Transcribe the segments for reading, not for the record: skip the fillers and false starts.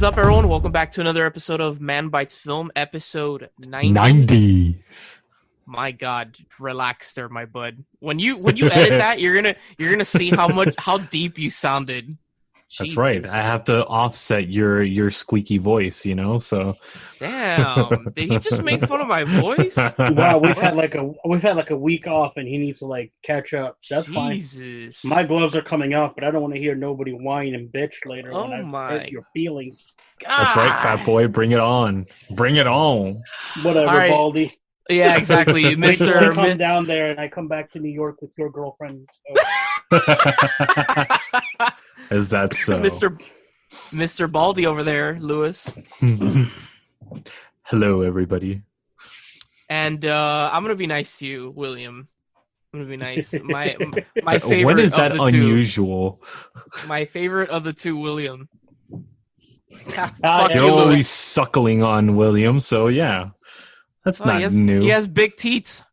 is up, everyone? Welcome back to another episode of Manbitesfilm, episode 90. 90. My God, relax there, my bud. When you edit that, you're gonna see how deep you sounded. That's Jesus. right. I have to offset your squeaky voice, So Damn, did he just make fun of my voice? Wow, we've had like a week off, and he needs to catch up. That's Jesus. fine. My gloves are coming off, but I don't want to hear nobody whine and bitch later. Oh when my. I hurt your feelings. That's right, fat boy. Bring it on. Bring it on. Whatever, All right. Baldy. Yeah, exactly, Wait till I Mr. come down there and I come back to New York with your girlfriend. Is that so? Mr. Baldy over there, Lewis. Hello, everybody. And I'm gonna be nice to you, William. I'm gonna be nice. My favorite. When is that of the unusual? Two, my favorite of the two, William. Fuck You're you, always Lewis. suckling on William, so yeah. That's not new. He has big teats.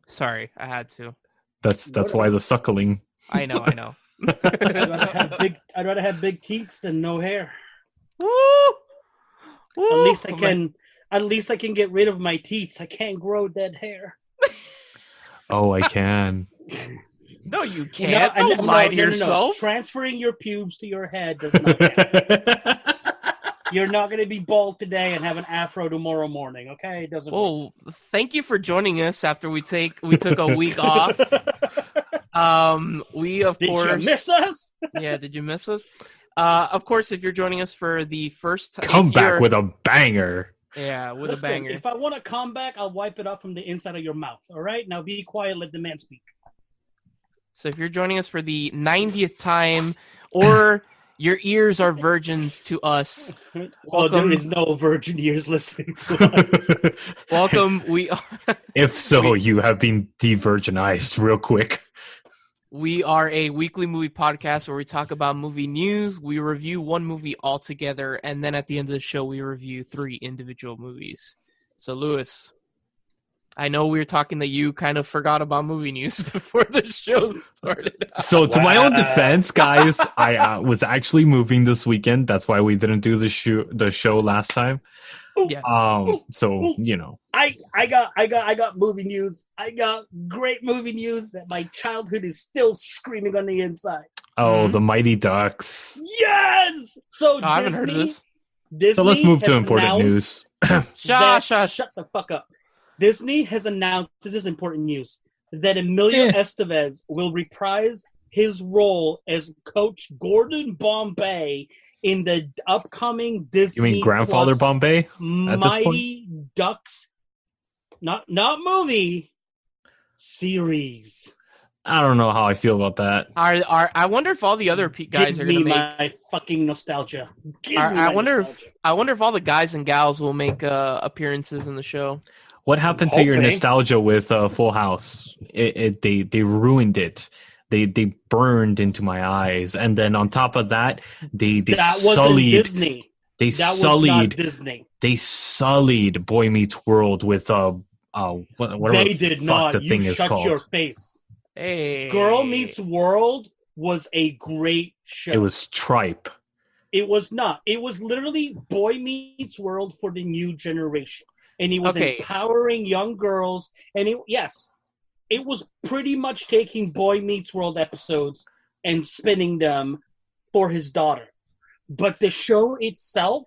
Sorry, I had to. That's why the suckling. I know. I'd rather have big teeth than no hair. Woo! At least I can get rid of my teeth. I can't grow dead hair. Oh, I can. No, you can't. Don't No, lie to yourself. Transferring your pubes to your head does not count. You're not going to be bald today and have an afro tomorrow morning, okay? It doesn't. Oh, thank you for joining us after we took a week off. We of Did course. you miss us? Yeah, did you miss us? Of course, if you're joining us for the first time, Come back with a banger. Yeah, with Listen, a banger. If I want to come back, I'll wipe it off from the inside of your mouth. All right, now be quiet. Let the man speak. So if you're joining us for the 90th time, or your ears are virgins to us, Well, there is no virgin ears listening to us. welcome. We are. If so, you have been de-virginized real quick. We are a weekly movie podcast where we talk about movie news, we review one movie altogether, and then at the end of the show, we review 3 individual movies. So, Lewis, I know we were talking that you kind of forgot about movie news before the show started. So, to my own defense, guys, I was actually moving this weekend. That's why we didn't do the show last time. Yes. So, I got movie news. I got great movie news that my childhood is still screaming on the inside. Oh, the Mighty Ducks. Yes. So I haven't heard of this. Disney So let's move to has important announced news. Shut the fuck up. Disney has announced, this is important news, that Emilio Estevez will reprise his role as Coach Gordon Bombay in the upcoming Disney. You mean Grandfather Plus Bombay? At this point? Mighty Ducks, not movie, series. I don't know how I feel about that. I wonder if all the other guys Give are going to me make. my fucking nostalgia. I wonder if all the guys and gals will make appearances in the show. What happened to your nostalgia with Full House? They ruined it. They burned into my eyes, and then on top of that, they sullied Disney. They That sullied was not Disney. They sullied Boy Meets World with whatever They the did fuck not. the You thing is shut called. your face. Hey, Girl Meets World was a great show. It was tripe. It was not. It was literally Boy Meets World for the new generation. And he was empowering young girls. And it was pretty much taking Boy Meets World episodes and spinning them for his daughter. But the show itself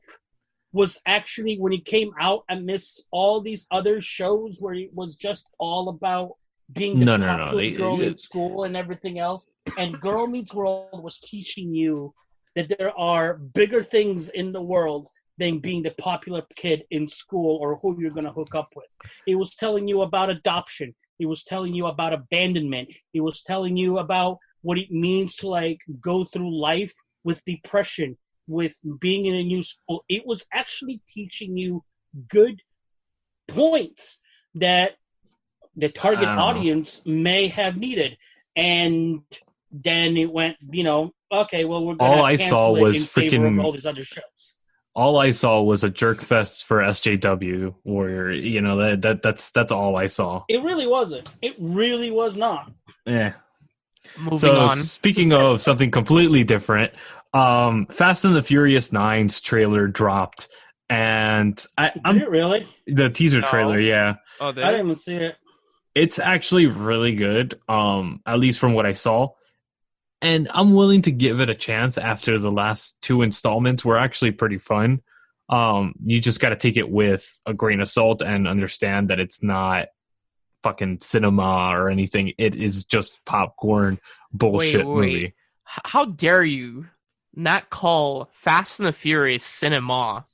was actually, when it came out amidst all these other shows where it was just all about being the popular girl in school and everything else. And Girl Meets World was teaching you that there are bigger things in the world than being the popular kid in school or who you're going to hook up with. It was telling you about adoption. It was telling you about abandonment. It was telling you about what it means to go through life with depression, with being in a new school. It was actually teaching you good points that the target audience may have needed. And then it went, okay, well, we're going to cancel it in favor of all these other shows. All I saw was a jerk fest for SJW, where that's all I saw. It really wasn't. It really was not. Yeah. Moving on. Speaking of something completely different, Fast and the Furious 9's trailer dropped, and Did it really? The teaser trailer, yeah. Oh, I didn't even see it. It's actually really good, at least from what I saw. And I'm willing to give it a chance after the last 2 installments were actually pretty fun. You just got to take it with a grain of salt and understand that it's not fucking cinema or anything. It is just popcorn bullshit movie. How dare you not call Fast and the Furious cinema?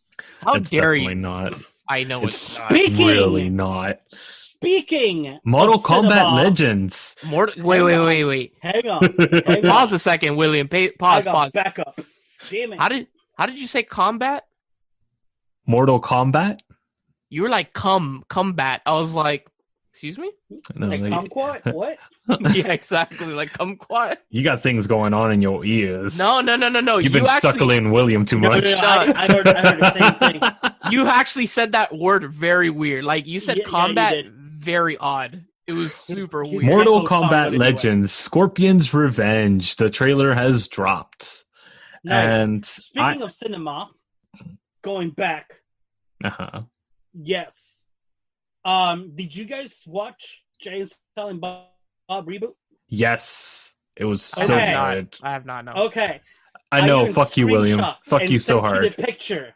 How It's dare definitely you? not. I know it's not. Really not. Speaking Mortal of Kombat cinema, Legends. Wait. Hang on. Pause a second, William. Pause. Back up. Damn it. How did you say combat? Mortal Kombat? You were like combat. I was like, excuse me? No, Like kumquat? What? Yeah, exactly. Like kumquat. you got things going on in your ears. No. You've been suckling William too much. I heard the same thing. You actually said that word very weird. Like you said combat you did. very odd. It was super weird. Mortal Mortal Kombat Kombat Legends, Scorpion's Revenge. The trailer has dropped. Nice. And Speaking of cinema, going back, yes. Did you guys watch Jay and Silent Bob reboot? Yes. It was so Okay. good. I have not. No. Okay. I know. even Fuck you, William. screenshot Fuck and you so sent hard. the picture.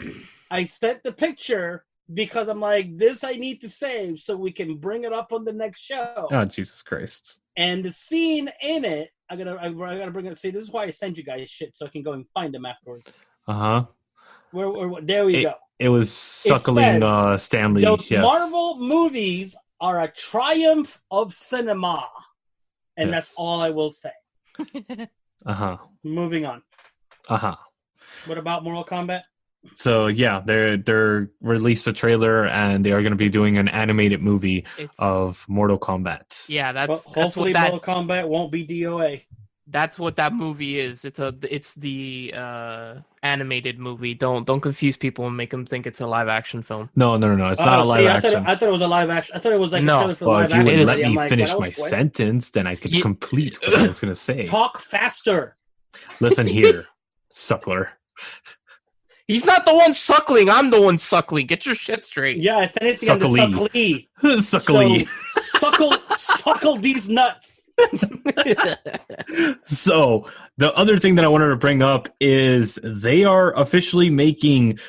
I sent the picture because I'm like, this I need to save so we can bring it up on the next show. Oh, Jesus Christ. And the scene in it, I gotta bring it. See, this is why I send you guys shit so I can go and find them afterwards. There we go. It was suckling Stanley. Those yes. Marvel movies are a triumph of cinema, and that's all I will say. Moving on. What about Mortal Kombat? So yeah, they're released a trailer and they are going to be doing an animated movie of Mortal Kombat. Yeah, that's hopefully what Mortal Kombat won't be DOA. That's what that movie is. It's the animated movie. Don't confuse people and make them think it's a live action film. No. It's not a live action. I thought it was a live action. I thought it was like a trailer for live if you action. would let me finish my sentence, then I could complete what I was going to say. Talk faster. Listen here, suckler. He's not the one suckling. I'm the one suckling. Get your shit straight. Yeah, if anything, I'm the suckly. Suckly. So, suckle these nuts. So the other thing that I wanted to bring up is they are officially making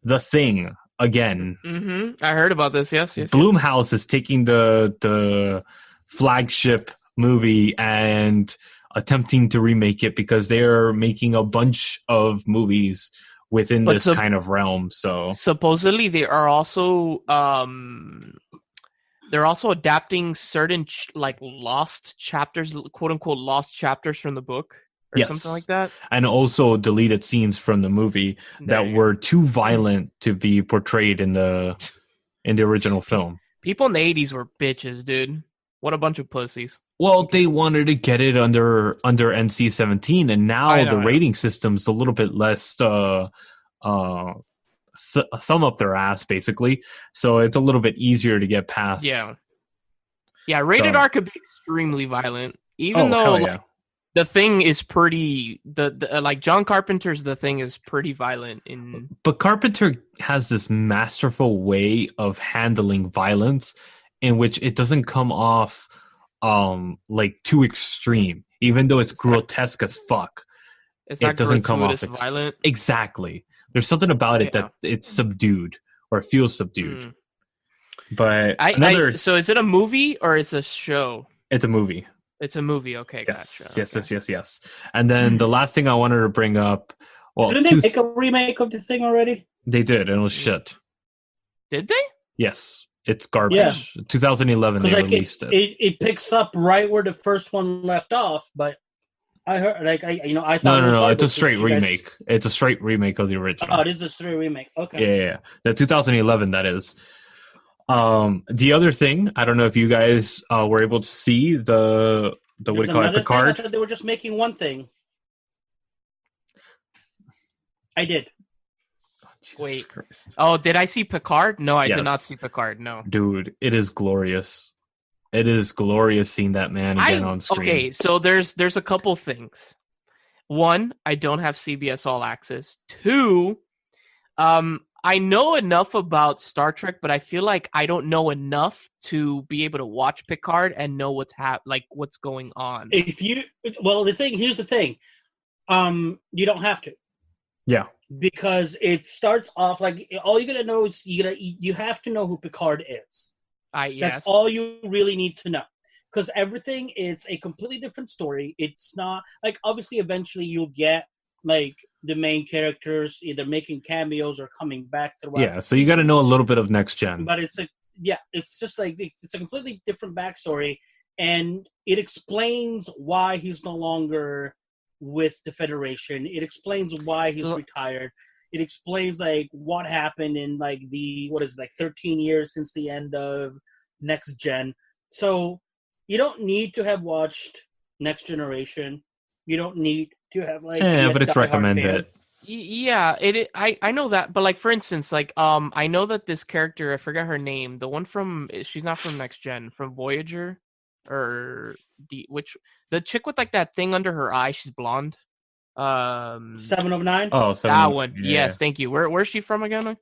The Thing again. Mm-hmm. I heard about this. Yes. Blumhouse is taking the flagship movie and attempting to remake it because they are making a bunch of movies within this kind of realm. So supposedly they are also adapting certain lost chapters, quote unquote lost chapters from the book or something like that, and also deleted scenes from the movie that were too violent to be portrayed in the original film. People in the 80s were bitches, dude. What a bunch of pussies. Well, they wanted to get it under NC-17, and now the rating system's a little bit less thumb up their ass, basically. So it's a little bit easier to get past. Yeah, rated R could be extremely violent, even though The Thing is pretty. Like John Carpenter's The Thing is pretty violent. But Carpenter has this masterful way of handling violence, in which it doesn't come off like too extreme, even though it's grotesque as fuck. It doesn't come off violent. Exactly. There's something about it that it's subdued or it feels subdued. But so is it a movie or it's a show? It's a movie. It's a movie. Okay, yes, gotcha. Yes. And then the last thing I wanted to bring up. Well, didn't they make a remake of The Thing already? They did, and it was shit. Did they? Yes. It's garbage. 2011 they released it. It picks up right where the first one left off, but I heard I thought no. It's a straight remake. It's a straight remake of the original. Oh, it is a straight remake. Okay. Yeah. The 2011 that is. The other thing, I don't know if you guys were able to see the what do you call it, Picard. I thought they were just making one thing. I did. Wait. Christ. Oh, did I see Picard? No, I did not see Picard. No. Dude, it is glorious. It is glorious seeing that man again on screen. Okay, so there's a couple things. one, I don't have CBS All Access. Two, I know enough about Star Trek, but I feel like I don't know enough to be able to watch Picard and know what's going on. Here's the thing. You don't have to. Yeah. Because it starts off like all you gotta know is you have to know who Picard is. Yes. That's all you really need to know. Because everything is a completely different story. It's not like obviously eventually you'll get like the main characters either making cameos or coming back throughout. Yeah, so you got to know a little bit of Next Gen. But it's just like it's a completely different backstory, and it explains why he's no longer with the Federation. It explains why he's retired. It explains like what happened in like 13 years since the end of Next Gen. So you don't need to have watched Next Generation. You don't need to have like but it's recommended. Yeah, I know that, but like for instance, like I know that this character, I forget her name, the one she's not from Next Gen, from Voyager, or the chick with like that thing under her eye, she's blonde. 709. Oh, that one. Yeah. Yes, thank you. Where's she from again?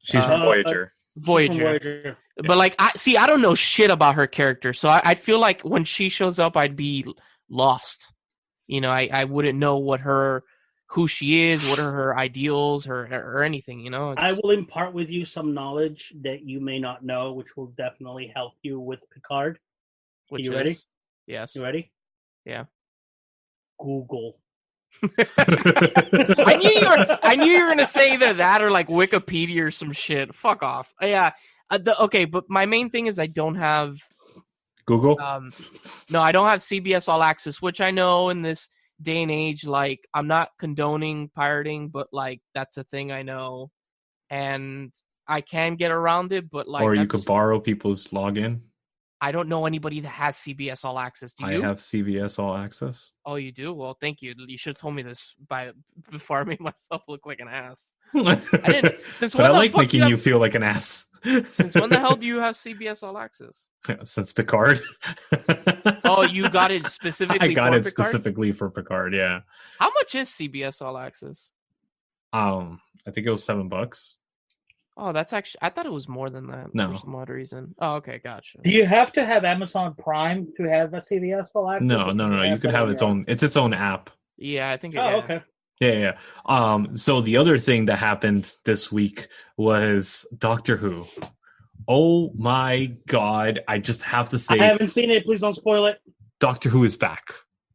She's from Voyager. Voyager. But like I don't know shit about her character, so I feel like when she shows up, I'd be lost. You know, I wouldn't know who she is, what are her ideals, or anything. You know, I will impart with you some knowledge that you may not know, which will definitely help you with Picard. Ready? Yes. You ready? Yeah. Google. I knew you were gonna say either that or like Wikipedia or some shit. Fuck off. Yeah. Okay, but my main thing is I don't have Google. No, I don't have CBS All Access, which I know in this day and age, like I'm not condoning pirating, but like that's a thing I know, and I can get around it. But like, or you could borrow people's login. I don't know anybody that has CBS All Access. Do you? I have CBS All Access. Oh, you do? Well, thank you. You should have told me this before I made myself look like an ass. I didn't. But I like making you feel like an ass. Since when the hell do you have CBS All Access? Since Picard. Oh, you got it specifically. I got it specifically for Picard. Yeah. How much is CBS All Access? I think it was $7. Oh, that's actually... I thought it was more than that no. For some odd reason. Oh, okay, gotcha. Do you have to have Amazon Prime to have a CBS All Access? No. You could have its own... It's its own app. Yeah, I think... okay. Yeah. So the other thing that happened this week was Doctor Who. Oh my God. I just have to say... I haven't seen it. Please don't spoil it. Doctor Who is back.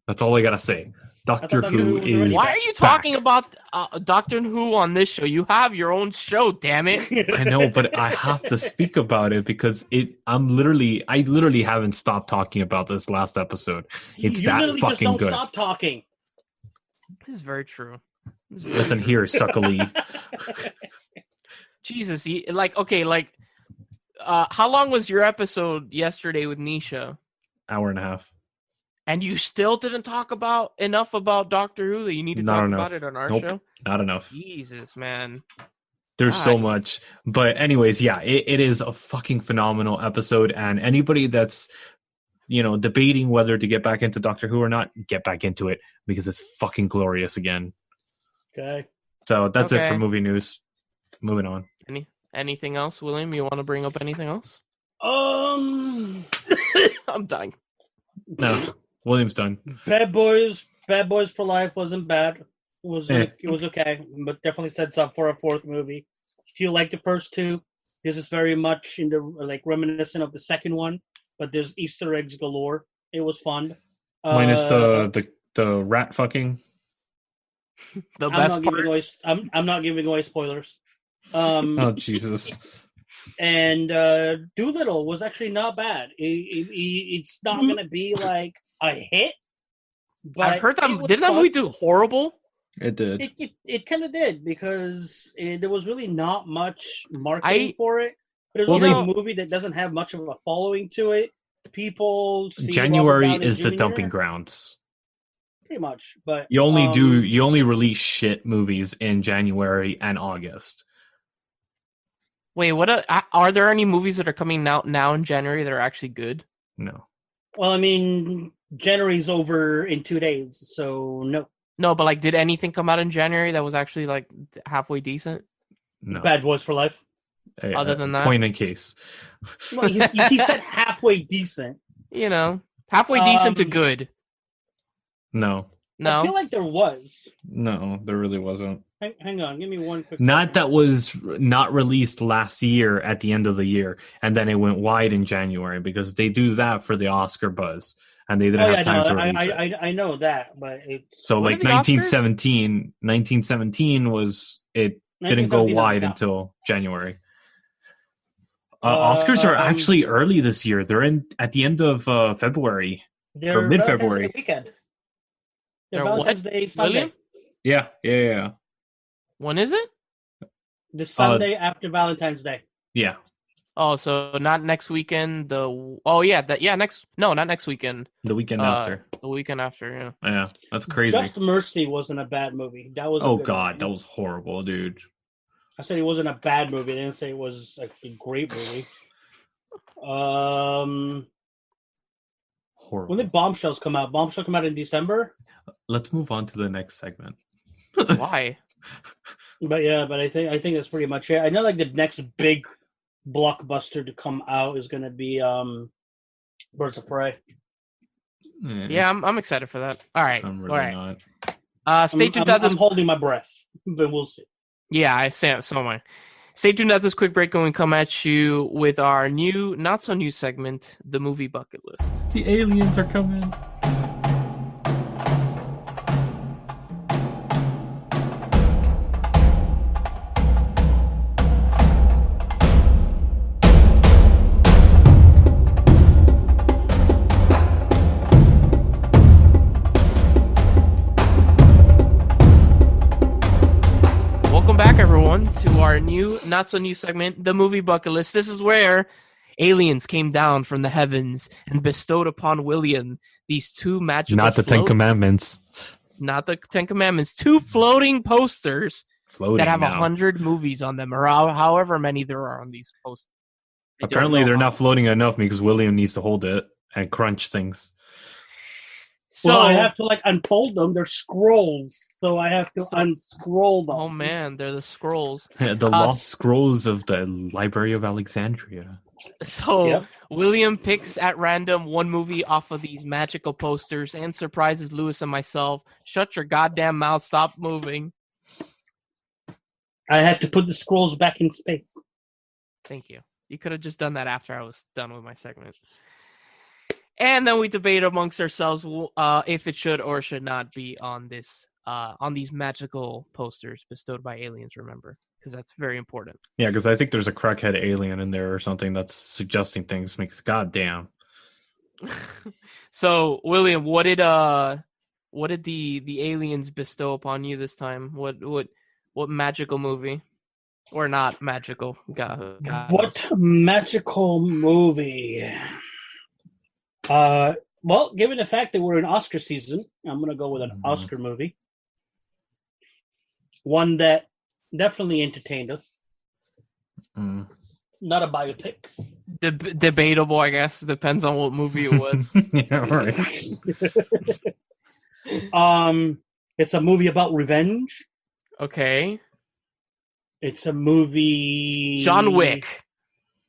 That's all I gotta say. Doctor Who is Why are you talking about Doctor Who on this show? You have your own show, damn it. I know, but I have to speak about it because I literally haven't stopped talking about this last episode. It's that fucking just don't good. Stop talking. This is very true. Listen here, suckily. Jesus, how long was your episode yesterday with Nisha? Hour and a half. And you still didn't talk enough about Doctor Who that you need to talk about it on our show? Not enough. Jesus, man. There's so much. But anyways, yeah, it is a fucking phenomenal episode. And anybody that's, debating whether to get back into Doctor Who or not, get back into it because it's fucking glorious again. Okay. So that's it for movie news. Moving on. Anything else, William? You want to bring up anything else? I'm dying. No. William's done. Bad Boys for Life wasn't bad. It was okay, but definitely sets up for a fourth movie. If you like the first two, this is very much in the reminiscent of the second one, but there's Easter eggs galore. It was fun. Minus the rat fucking. The best part. I'm not giving away spoilers. Oh Jesus. And Doolittle was actually not bad. It's not going to be like a hit. But I've heard that. Didn't that movie do horrible? It did. It kind of did because there was really not much marketing for it. But it's also a movie that doesn't have much of a following to it. People see January is the dumping grounds. Pretty much, but you only release shit movies in January and August. Wait, what? Are there any movies that are coming out now in January that are actually good? No. Well, I mean, January's over in 2 days, so no. No, but like, did anything come out in January that was actually like halfway decent? No. Bad Boys for Life. Hey, Other than that, point in case. Well, he said halfway decent. you know, halfway decent to good. No. I feel like there was. No, there really wasn't. Hang on, give me one quick. Not that was not released last year at the end of the year, and then it went wide in January because they do that for the Oscar buzz, and they didn't have time to release it. I know that, but it's So What like are the Oscars? 1917 was it didn't go 1917 wide doesn't until January. Oscars are actually early this year. They're in at the end of February or mid-February. Weekend. They're Valentine's what? Day Sunday. William? Yeah. When is it? The Sunday after Valentine's Day. Yeah. Oh, so not next weekend. Not next weekend. The weekend after. The weekend after. Yeah. Yeah, that's crazy. Just Mercy wasn't a bad movie. That was. Oh God, that was horrible, dude. I said it wasn't a bad movie. I didn't say it was like a great movie. Horrible. When did Bombshells come out? Bombshell come out in December. Let's move on to the next segment. Why? But I think that's pretty much it. I know like the next big blockbuster to come out is going to be Birds of Prey. Yeah, I'm excited for that. All right. I'm really not. Stay tuned. I'm holding my breath, but we'll see. Yeah, I say so am I. Stay tuned at this quick break when we come at you with our new, not so new segment, the movie bucket list. The aliens are coming. To our new, not so new segment, the movie bucket list. This is where aliens came down from the heavens and bestowed upon William these two magical Not the Ten Commandments. Not the Ten Commandments. Two floating posters that have now. 100 movies on them, or however many there are on these posters. Apparently they're not floating enough because William needs to hold it and crunch things. So I have to like unfold them. They're scrolls, so I have to unscroll them. Oh man, they're the scrolls. The lost scrolls of the Library of Alexandria. So William picks at random one movie off of these magical posters and surprises Lewis and myself. Shut your goddamn mouth! Stop moving. I had to put the scrolls back in space. Thank you. You could have just done that after I was done with my segment. And then we debate amongst ourselves if it should or should not be on this on these magical posters bestowed by aliens. Remember, because that's very important. Yeah, because I think there's a crackhead alien in there or something that's suggesting things. Makes goddamn. So, William, what did the aliens bestow upon you this time? What magical movie? Or not magical? God. What magical movie? Well, given the fact that we're in Oscar season, I'm going to go with an Oscar movie. One that definitely entertained us. Not a biopic. Debatable, I guess. Depends on what movie it was. Yeah, right. It's a movie about revenge. Okay. It's a movie... John Wick.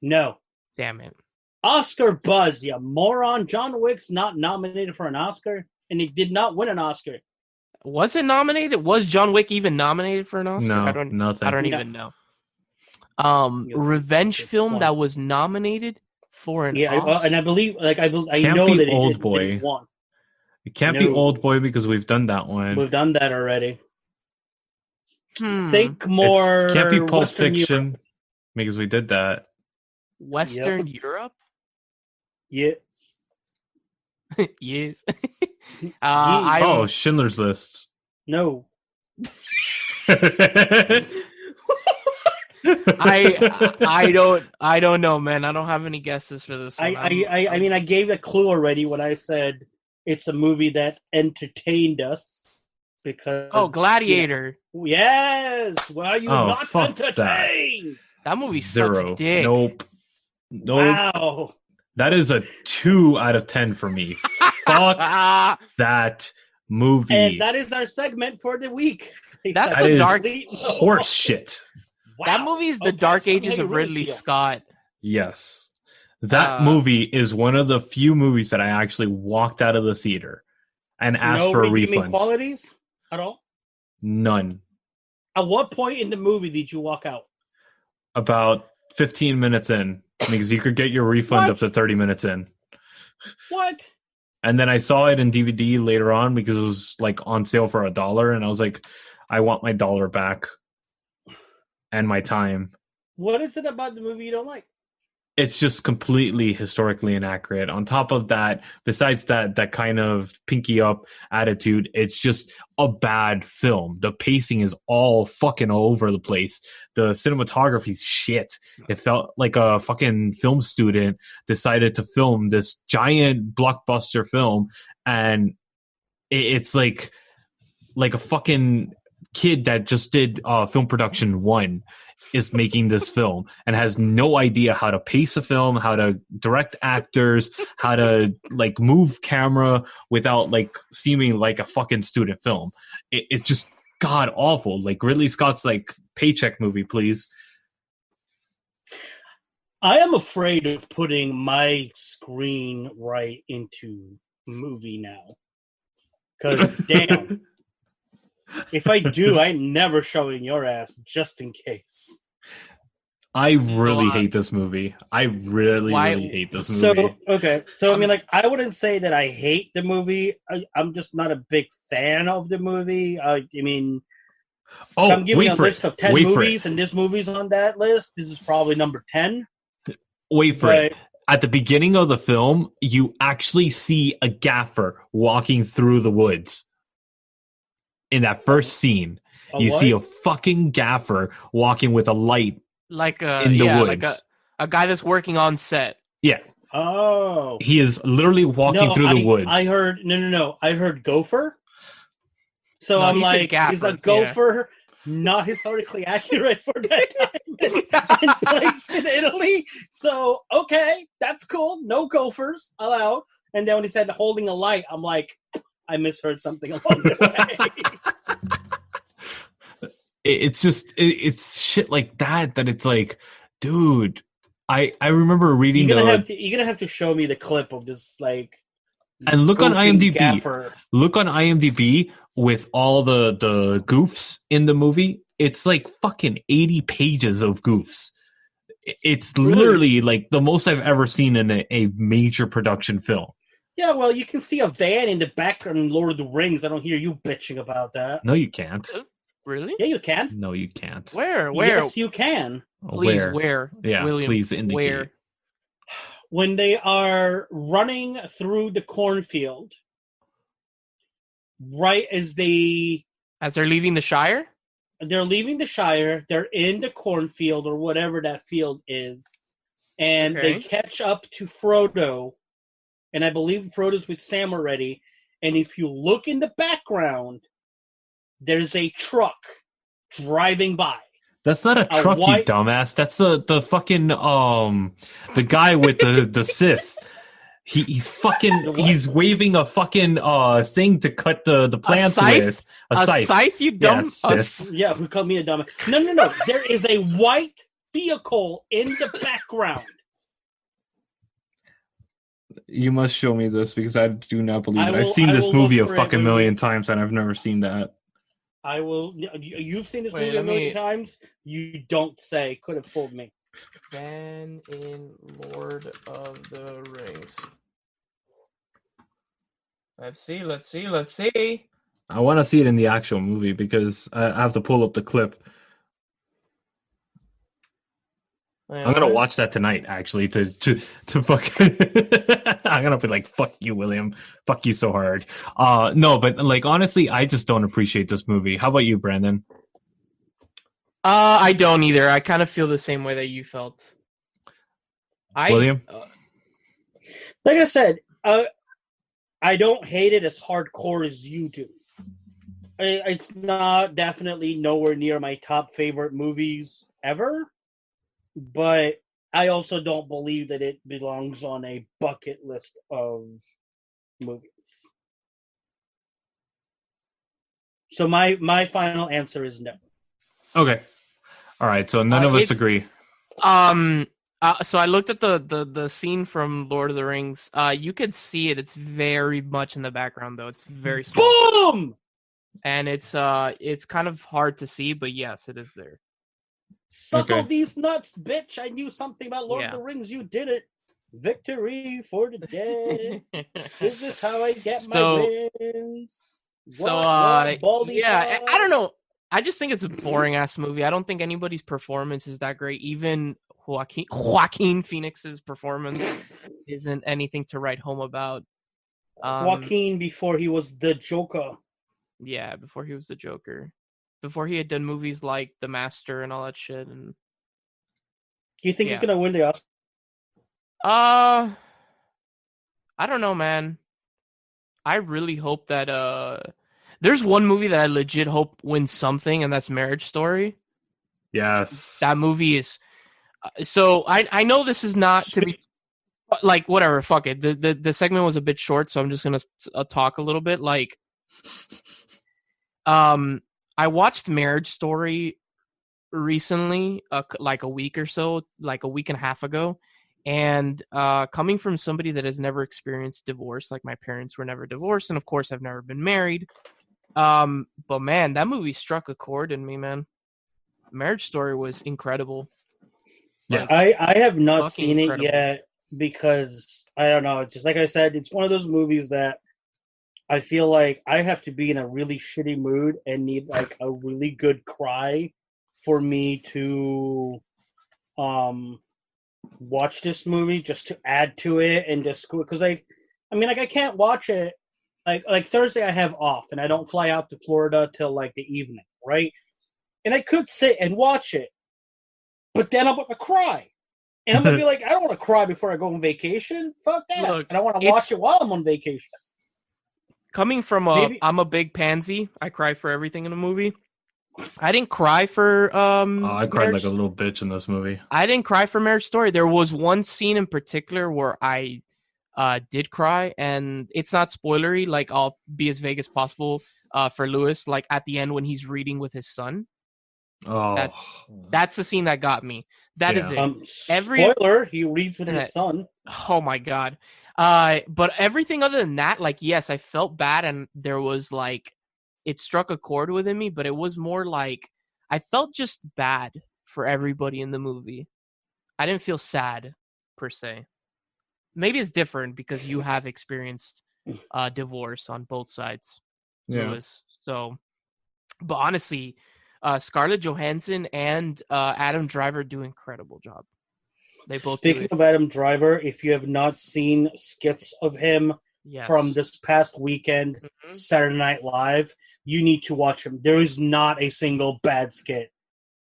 No. Damn it. Oscar buzz, you moron. John Wick's not nominated for an Oscar, and he did not win an Oscar. Was it nominated? Was John Wick even nominated for an Oscar? No, nothing. I don't even know. Revenge film that was nominated for an Oscar? And I believe, I know that Old Boy. It won. It can't be Old Boy because we've done that one. We've done that already. Think more. It can't be Pulp Western Fiction Europe. because we did that. Western Europe? Yeah. Yes. Schindler's List. No. I don't know, man. I don't have any guesses for this one. I mean, I gave a clue already when I said it's a movie that entertained us because. Oh, Gladiator. Yes. Why are you not entertained? That movie Zero. sucks dick. Nope. Wow. That is a 2 out of 10 for me. Fuck that movie. And that is our segment for the week. That's that the is dark horse shit. Wow. That movie is the Dark Ages of Ridley Scott. Yes. That movie is one of the few movies that I actually walked out of the theater and asked for a refund. No qualities at all? None. At what point in the movie did you walk out? About 15 minutes in, because you could get your refund up to 30 minutes in. What? And then I saw it in DVD later on because it was like on sale for $1, and I was like, I want my $1 back and my time. What is it about the movie you don't like? It's just completely historically inaccurate. On top of that, besides that kind of pinky up attitude, it's just a bad film. The pacing is all fucking all over the place. The cinematography's shit. It felt like a fucking film student decided to film this giant blockbuster film, and it's like a fucking kid that just did film production 1 is making this film and has no idea how to pace a film, how to direct actors, how to like move camera without like seeming like a fucking student film. It's just god awful. Like Ridley Scott's like paycheck movie, please. I am afraid of putting my screen right into movie now. Because damn. If I do, I'm never showing your ass just in case. I really hate this movie. I really hate this movie. So, okay. So, I mean, like, I wouldn't say that I hate the movie. I'm just not a big fan of the movie. I mean, if I'm giving a list of 10 movies and this movie's on that list, this is probably number 10. Wait for it. At the beginning of the film, you actually see a gaffer walking through the woods. In that first scene, you see a fucking gaffer walking with a light in the woods. Like a guy that's working on set. Yeah. Oh. He is literally walking through the woods. I heard, no. I heard gopher. So I'm like, is a gopher not historically accurate for that time and place in Italy? So, okay, that's cool. No gophers allowed. And then when he said holding a light, I'm like, I misheard something along the way. It's shit like that it's like, dude, I remember reading you're gonna have to show me the clip of this, like, and look on IMDb. Gaffer. Look on IMDb with all the goofs in the movie. It's like fucking 80 pages of goofs. It's literally like the most I've ever seen in a major production film. Yeah, well, you can see a van in the background in Lord of the Rings. I don't hear you bitching about that. No, you can't. Really? Yeah, you can. No, you can't. Where? Yes, you can. Please, where? Yeah, William, please indicate. Where? When they are running through the cornfield, right as they're leaving the Shire? They're leaving the Shire. They're in the cornfield or whatever that field is. And they catch up to Frodo. And I believe Frodo's with Sam already. And if you look in the background, there's a truck driving by. That's not a truck, you dumbass. That's the fucking the guy with the Sith. He's waving a fucking thing to cut the plants with. A scythe, you dumb. Yeah, who called me a dumb? No. There is a white vehicle in the background. You must show me this because I do not believe it. I've seen this movie a fucking million times and I've never seen that. I will. You've seen this movie a million times. You don't say. Could have fooled me. Van in Lord of the Rings. Let's see. I want to see it in the actual movie because I have to pull up the clip. I'm gonna watch that tonight, actually, to fucking. I'm gonna be like, "Fuck you, William. Fuck you so hard." No, but like honestly, I just don't appreciate this movie. How about you, Brandon? I don't either. I kind of feel the same way that you felt. William, like I said, I don't hate it as hardcore as you do. It's not definitely nowhere near my top favorite movies ever. But I also don't believe that it belongs on a bucket list of movies. So my final answer is no. Okay. All right. So none of us agree. So I looked at the scene from Lord of the Rings. You could see it. It's very much in the background, though. It's very small. Boom! And it's kind of hard to see, but yes, it is there. Suckle these nuts, bitch! I knew something about Lord of the Rings. You did it. Victory for the dead. This is how I get my wins. I don't know. I just think it's a boring ass movie. I don't think anybody's performance is that great. Even Joaquin Phoenix's performance isn't anything to write home about. Joaquin before he was the Joker. Yeah, before he was the Joker. Before he had done movies like The Master and all that shit. And you think he's gonna win the Oscar? I don't know, man. I really hope that there's one movie that I legit hope wins something, and that's Marriage Story. Yes. That movie is so I know this is not to be like whatever, fuck it. The segment was a bit short, so I'm just going to talk a little bit like I watched Marriage Story recently, like a week or so, like a week and a half ago. And coming from somebody that has never experienced divorce, like my parents were never divorced, and of course I've never been married. But man, that movie struck a chord in me, man. Marriage Story was incredible. Yeah, I have not seen it yet because I don't know. It's just like I said, it's one of those movies that I feel like I have to be in a really shitty mood and need like a really good cry for me to watch this movie, just to add to it and just because I can't watch it like Thursday I have off and I don't fly out to Florida till like the evening, right? And I could sit and watch it, but then I'm gonna cry. And I'm gonna be like, I don't want to cry before I go on vacation. Fuck that. Look, and I want to watch it while I'm on vacation. Coming from I'm a big pansy. I cry for everything in a movie. I didn't cry for I cried like a little bitch in this movie. I didn't cry for Marriage Story. There was one scene in particular where I did cry, and it's not spoilery. Like, I'll be as vague as possible for Lewis. Like at the end when he's reading with his son. Oh, that's the scene that got me. That is it. Spoiler: he reads with his son. Oh my god. But everything other than that, like, yes, I felt bad, and there was like, it struck a chord within me, but it was more like I felt just bad for everybody in the movie. I didn't feel sad per se. Maybe it's different because you have experienced divorce on both sides, Lewis. So, but honestly, Scarlett Johansson and Adam Driver do an incredible job. They both. Speaking of Adam Driver, if you have not seen skits of him from this past weekend, Saturday Night Live, you need to watch him. There is not a single bad skit.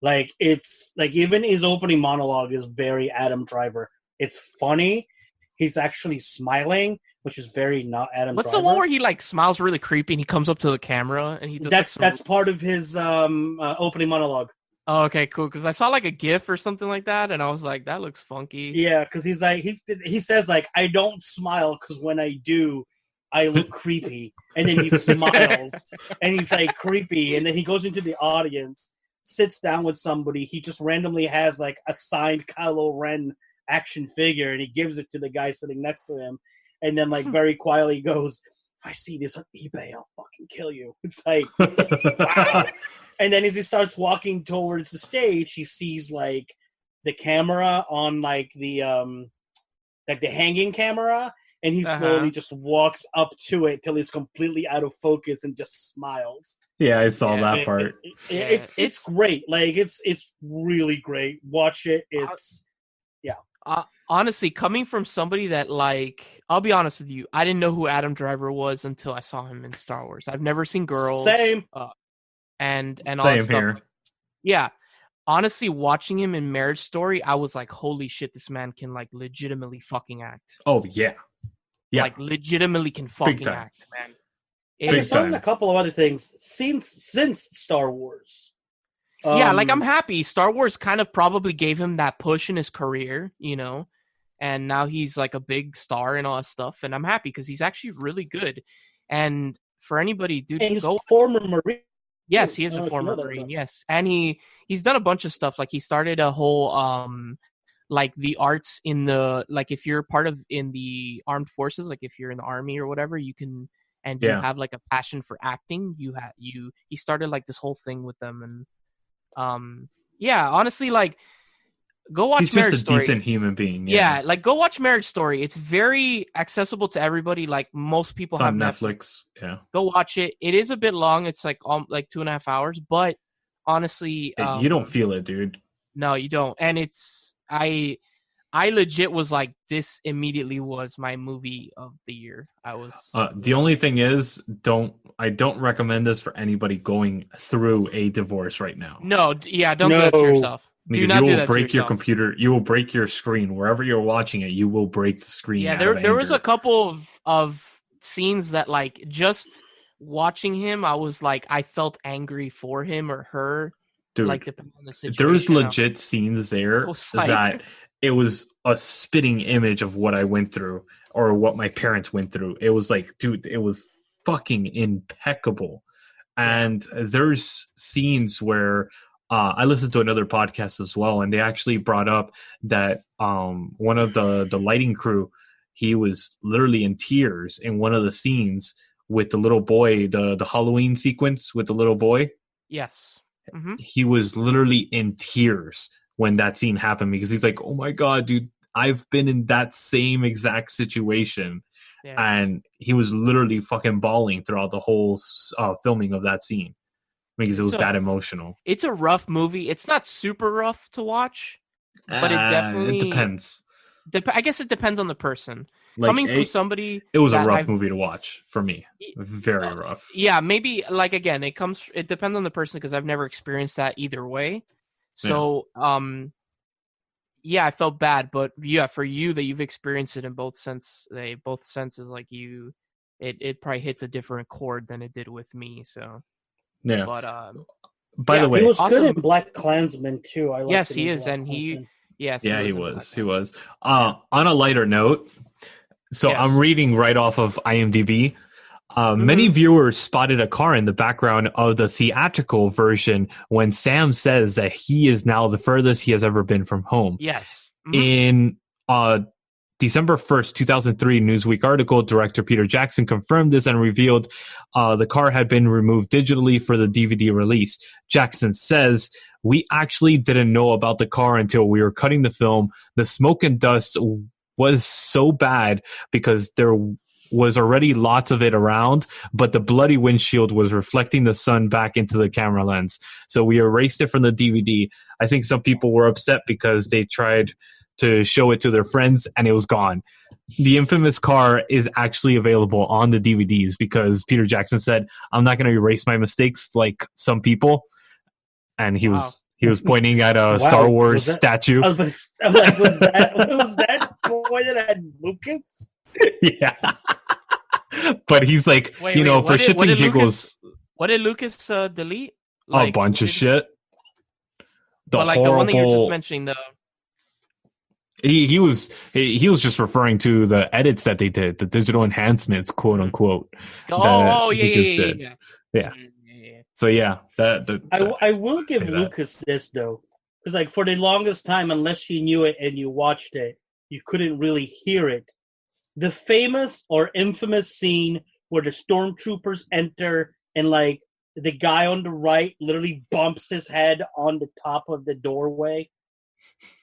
Like, it's like even his opening monologue is very Adam Driver. It's funny. He's actually smiling, which is very not Adam Driver. What's the one where he like smiles really creepy and he comes up to the camera and he does that's part of his opening monologue. Oh, okay, cool. Because I saw like a GIF or something like that, and I was like, "That looks funky." Yeah, because he's like he says like, "I don't smile because when I do, I look creepy," and then he smiles and he's like creepy, and then he goes into the audience, sits down with somebody. He just randomly has like a signed Kylo Ren action figure, and he gives it to the guy sitting next to him, and then like very quietly goes, "If I see this on eBay, I'll fucking kill you." It's like, wow. And then as he starts walking towards the stage, he sees like the camera on like the hanging camera, and he slowly just walks up to it till he's completely out of focus and just smiles. Yeah, I saw that part. It's great. Like it's really great. Watch it. It's honestly, coming from somebody that, like, I'll be honest with you, I didn't know who Adam Driver was until I saw him in Star Wars. I've never seen Girls. Same. And all Same that stuff. here. Yeah. Honestly, watching him in Marriage Story, I was like, holy shit, this man can, like, legitimately fucking act. Oh, yeah. Yeah. Like, legitimately can fucking act, man. I've done a couple of other things since Star Wars. Yeah, like, I'm happy. Star Wars kind of probably gave him that push in his career, you know? And now he's, like, a big star and all that stuff. And I'm happy because he's actually really good. And for anybody, dude, and he's a former Marine. Yes, he is a former Marine. Yes, and he's done a bunch of stuff. Like he started a whole like the arts in the like if you're part of in the armed forces, like if you're in the army or whatever, you can and you have like a passion for acting. He started like this whole thing with them, and honestly, like go watch He's Marriage just a Story. decent human being. Yeah, like go watch Marriage Story. It's very accessible to everybody. Like most people have on Netflix. Yeah, go watch it. It is a bit long. It's like 2.5 hours, but honestly, you don't feel it, dude. No, you don't. And it's I legit was like, this immediately was my movie of the year. I was the only thing is, I don't recommend this for anybody going through a divorce right now. No, yeah, don't do that to yourself. Because do not you will break your computer. You will break your screen wherever you're watching it. You will break the screen. Yeah, there was a couple of scenes that like just watching him, I was like, I felt angry for him or her. Dude, like depending on the situation. There's legit scenes there that it was a spitting image of what I went through or what my parents went through. It was like, dude, it was fucking impeccable. And there's scenes where I listened to another podcast as well, and they actually brought up that one of the lighting crew, he was literally in tears in one of the scenes with the little boy, the Halloween sequence with the little boy. Yes. Mm-hmm. He was literally in tears when that scene happened because he's like, oh my God, dude, I've been in that same exact situation. Yes. And he was literally fucking bawling throughout the whole filming of that scene because it was that emotional. It's a rough movie. It's not super rough to watch, but it definitely... It depends. I guess it depends on the person. Like, coming from somebody... It was a rough movie to watch for me. Very rough. Yeah, maybe, like, again, it depends on the person because I've never experienced that either way. So, I felt bad, but yeah, for you that you've experienced it in both senses, like it probably hits a different chord than it did with me. So, yeah. But by the way, he was good in Black Klansman too. I yes, he is, and he was. On a lighter note, so I'm reading right off of IMDb. Many viewers spotted a car in the background of the theatrical version when Sam says that he is now the furthest he has ever been from home. Yes. In December 1st, 2003 Newsweek article, director Peter Jackson confirmed this and revealed the car had been removed digitally for the DVD release. Jackson says, "We actually didn't know about the car until we were cutting the film. The smoke and dust was so bad because there was already lots of it around, but the bloody windshield was reflecting the sun back into the camera lens. So we erased it from the DVD. I think some people were upset because they tried to show it to their friends and it was gone. The infamous car is actually available on the DVDs because Peter Jackson said, I'm not going to erase my mistakes like some people." And he was pointing at a Star Wars statue. I'm like, was that pointed at Lucas? Yeah. But he's like, for shits and giggles. What did Lucas delete? A bunch of shit. The one that you were just mentioning, He was just referring to the edits that they did, the digital enhancements, quote unquote. Yeah. So yeah, I will give Lucas this though, because like for the longest time, unless you knew it and you watched it, you couldn't really hear it. The famous or infamous scene where the stormtroopers enter and like the guy on the right literally bumps his head on the top of the doorway.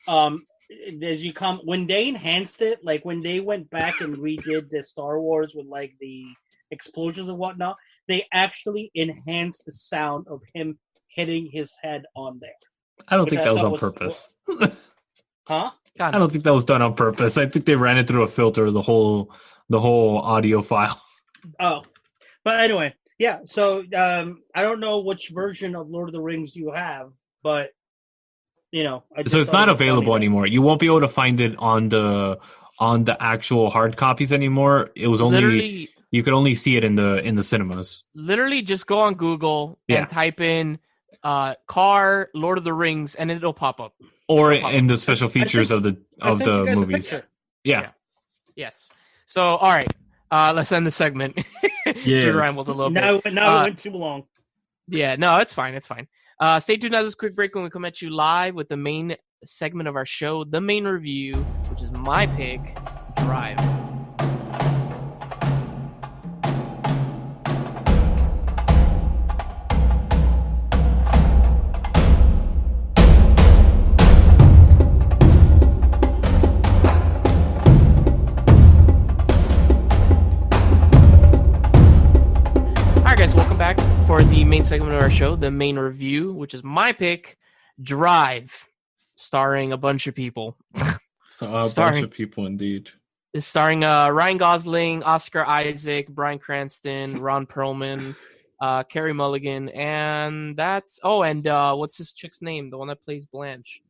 When they enhanced it, like when they went back and redid the Star Wars with like the explosions and whatnot, they actually enhanced the sound of him hitting his head on there. I don't think that was on purpose. Huh? I don't think that was done on purpose. I think they ran it through a filter, the whole audio file. Oh, but anyway, yeah. So I don't know which version of Lord of the Rings you have, but so it's not available anymore. You won't be able to find it on the actual hard copies anymore. It was only you could only see it in the cinemas. Literally, just go on Google and type in car Lord of the Rings, and it'll pop up. Or in the special features of the movies. Yeah. Yes. So, all right. Let's end the segment. Yeah. We rambled a little bit. Now it went too long. Yeah, no, it's fine. It's fine. Stay tuned as this quick break when we come at you live with the main segment of our show, the main review, which is my pick, Drive. For the main segment of our show, the main review, which is my pick, Drive, starring a bunch of people. Bunch of people, indeed. It's starring Ryan Gosling, Oscar Isaac, Bryan Cranston, Ron Perlman, Carey Mulligan, and that's... Oh, and what's this chick's name? The one that plays Blanche.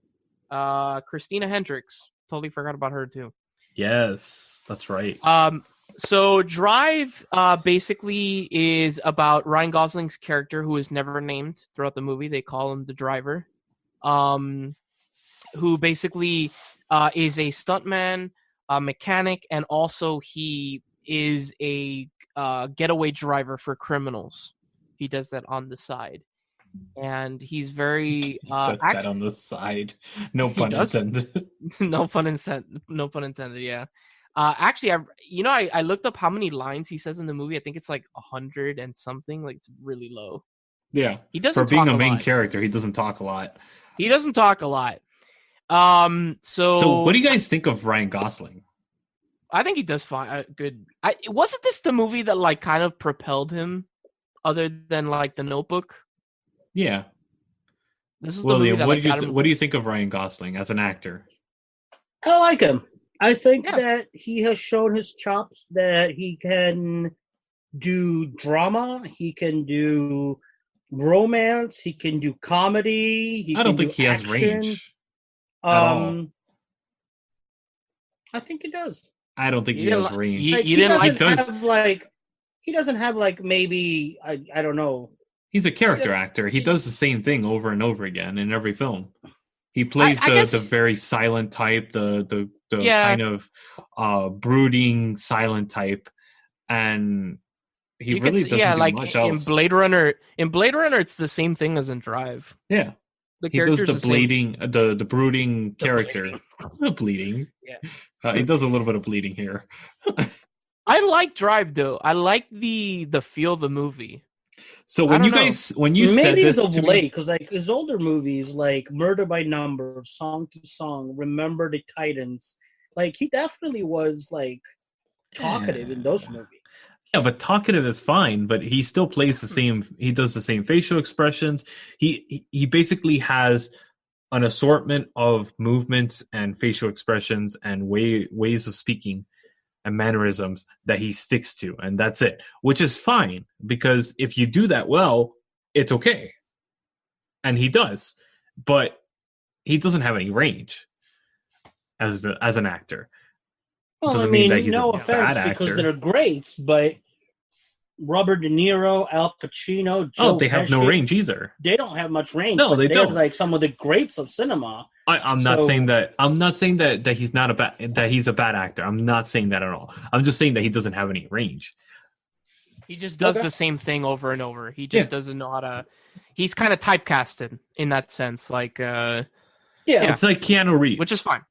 Christina Hendricks. Totally forgot about her, too. Yes, that's right. So Drive basically is about Ryan Gosling's character, who is never named throughout the movie. They call him the driver, who basically is a stuntman, a mechanic, and also he is a getaway driver for criminals. He does that on the side. And he's very... that on the side. No pun intended. No pun intended, yeah. Actually, I looked up how many lines he says in the movie. I think it's like 100 and something. Like, it's really low. Yeah. He doesn't For being talk a main lot. character, he doesn't talk a lot. He doesn't talk a lot. So what do you guys think of Ryan Gosling? I think he does fine. Good. Wasn't this the movie that like kind of propelled him, other than like The Notebook? Yeah. This is William, the movie that what do you think of Ryan Gosling as an actor? I like him. I think that he has shown his chops, that he can do drama, he can do romance, he can do comedy. I don't think he has range. I think he does. I don't think he has range. You didn't like those? He doesn't have like maybe I don't know. He's a character actor. He does the same thing over and over again in every film. He plays the very silent type, the kind of brooding silent type, and he really doesn't do much else. In Blade Runner, it's the same thing as in Drive. Yeah, he does the brooding character, bleeding. Yeah, he does a little bit of bleeding here. I like Drive though. I like the feel of the movie. So when you said this, maybe it's of late because like his older movies, like Murder by Numbers, Song to Song, Remember the Titans, like he definitely was like talkative in those movies. Yeah, but talkative is fine, but he still plays the same. He does the same facial expressions. He basically has an assortment of movements and facial expressions and ways of speaking and mannerisms that he sticks to, and that's it, which is fine, because if you do that well, it's okay. And he does, but he doesn't have any range as an actor. Well, doesn't mean that he's no offense, because they're greats, but Robert De Niro, Al Pacino, Joe they have Pesci, no range either. They don't have much range. No, they don't. Like some of the greats of cinema. I'm not saying that. I'm not saying that he's not that he's a bad actor. I'm not saying that at all. I'm just saying that he doesn't have any range. He just does the same thing over and over. He just doesn't know how to. He's kind of typecasted in that sense. Like, it's like Keanu Reeves, which is fine.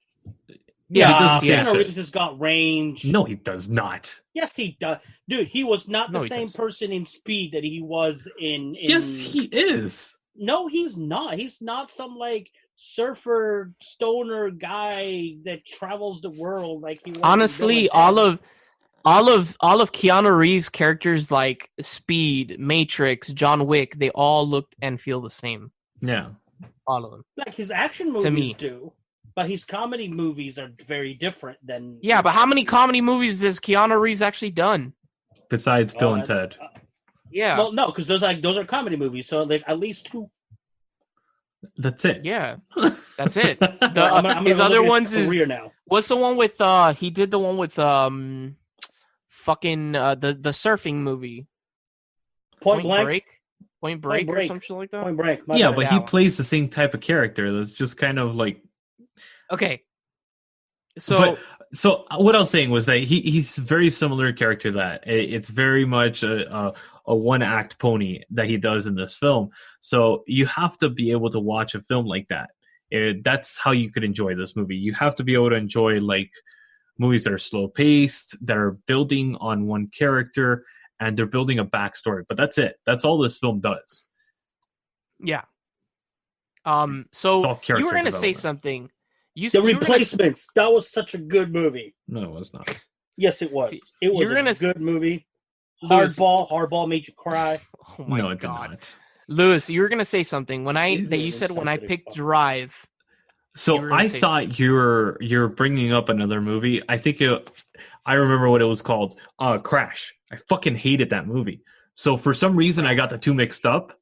Yeah, Keanu Reeves has got range. No, he does not. Yes, he does. Dude, he was not the same person in Speed that he was in... Yes, he is. No, he's not. He's not some, like, surfer, stoner guy that travels the world like he was. Honestly, all of Keanu Reeves' characters like Speed, Matrix, John Wick, they all look and feel the same. Yeah. All of them. Like his action movies do. But his comedy movies are very different than... Yeah, but how many comedy movies has Keanu Reeves actually done? Besides Bill and Ted. Yeah. Well, no, because those are comedy movies, so like at least 2. That's it. Yeah, that's it. I'm his other ones is... now. What's the one with... he did the one with fucking the surfing movie. Point Blank? Point Break or something like that? Point Break. Yeah, but he plays the same type of character. That's just kind of like... Okay. So what I was saying was that he's very similar character to that. It's very much a one act pony that he does in this film. So you have to be able to watch a film like that. That's how you could enjoy this movie. You have to be able to enjoy like movies that are slow paced, that are building on one character, and they're building a backstory. But that's it. That's all this film does. Yeah. So you were going to say something. The Replacements. That was such a good movie. No, it was not. Yes, it was. It was a good movie. Hardball made you cry. Oh my God. Lewis, you were going to say something. You said when I picked Drive. So I thought you're bringing up another movie. I think I remember what it was called. Crash. I fucking hated that movie. So for some reason, I got the two mixed up.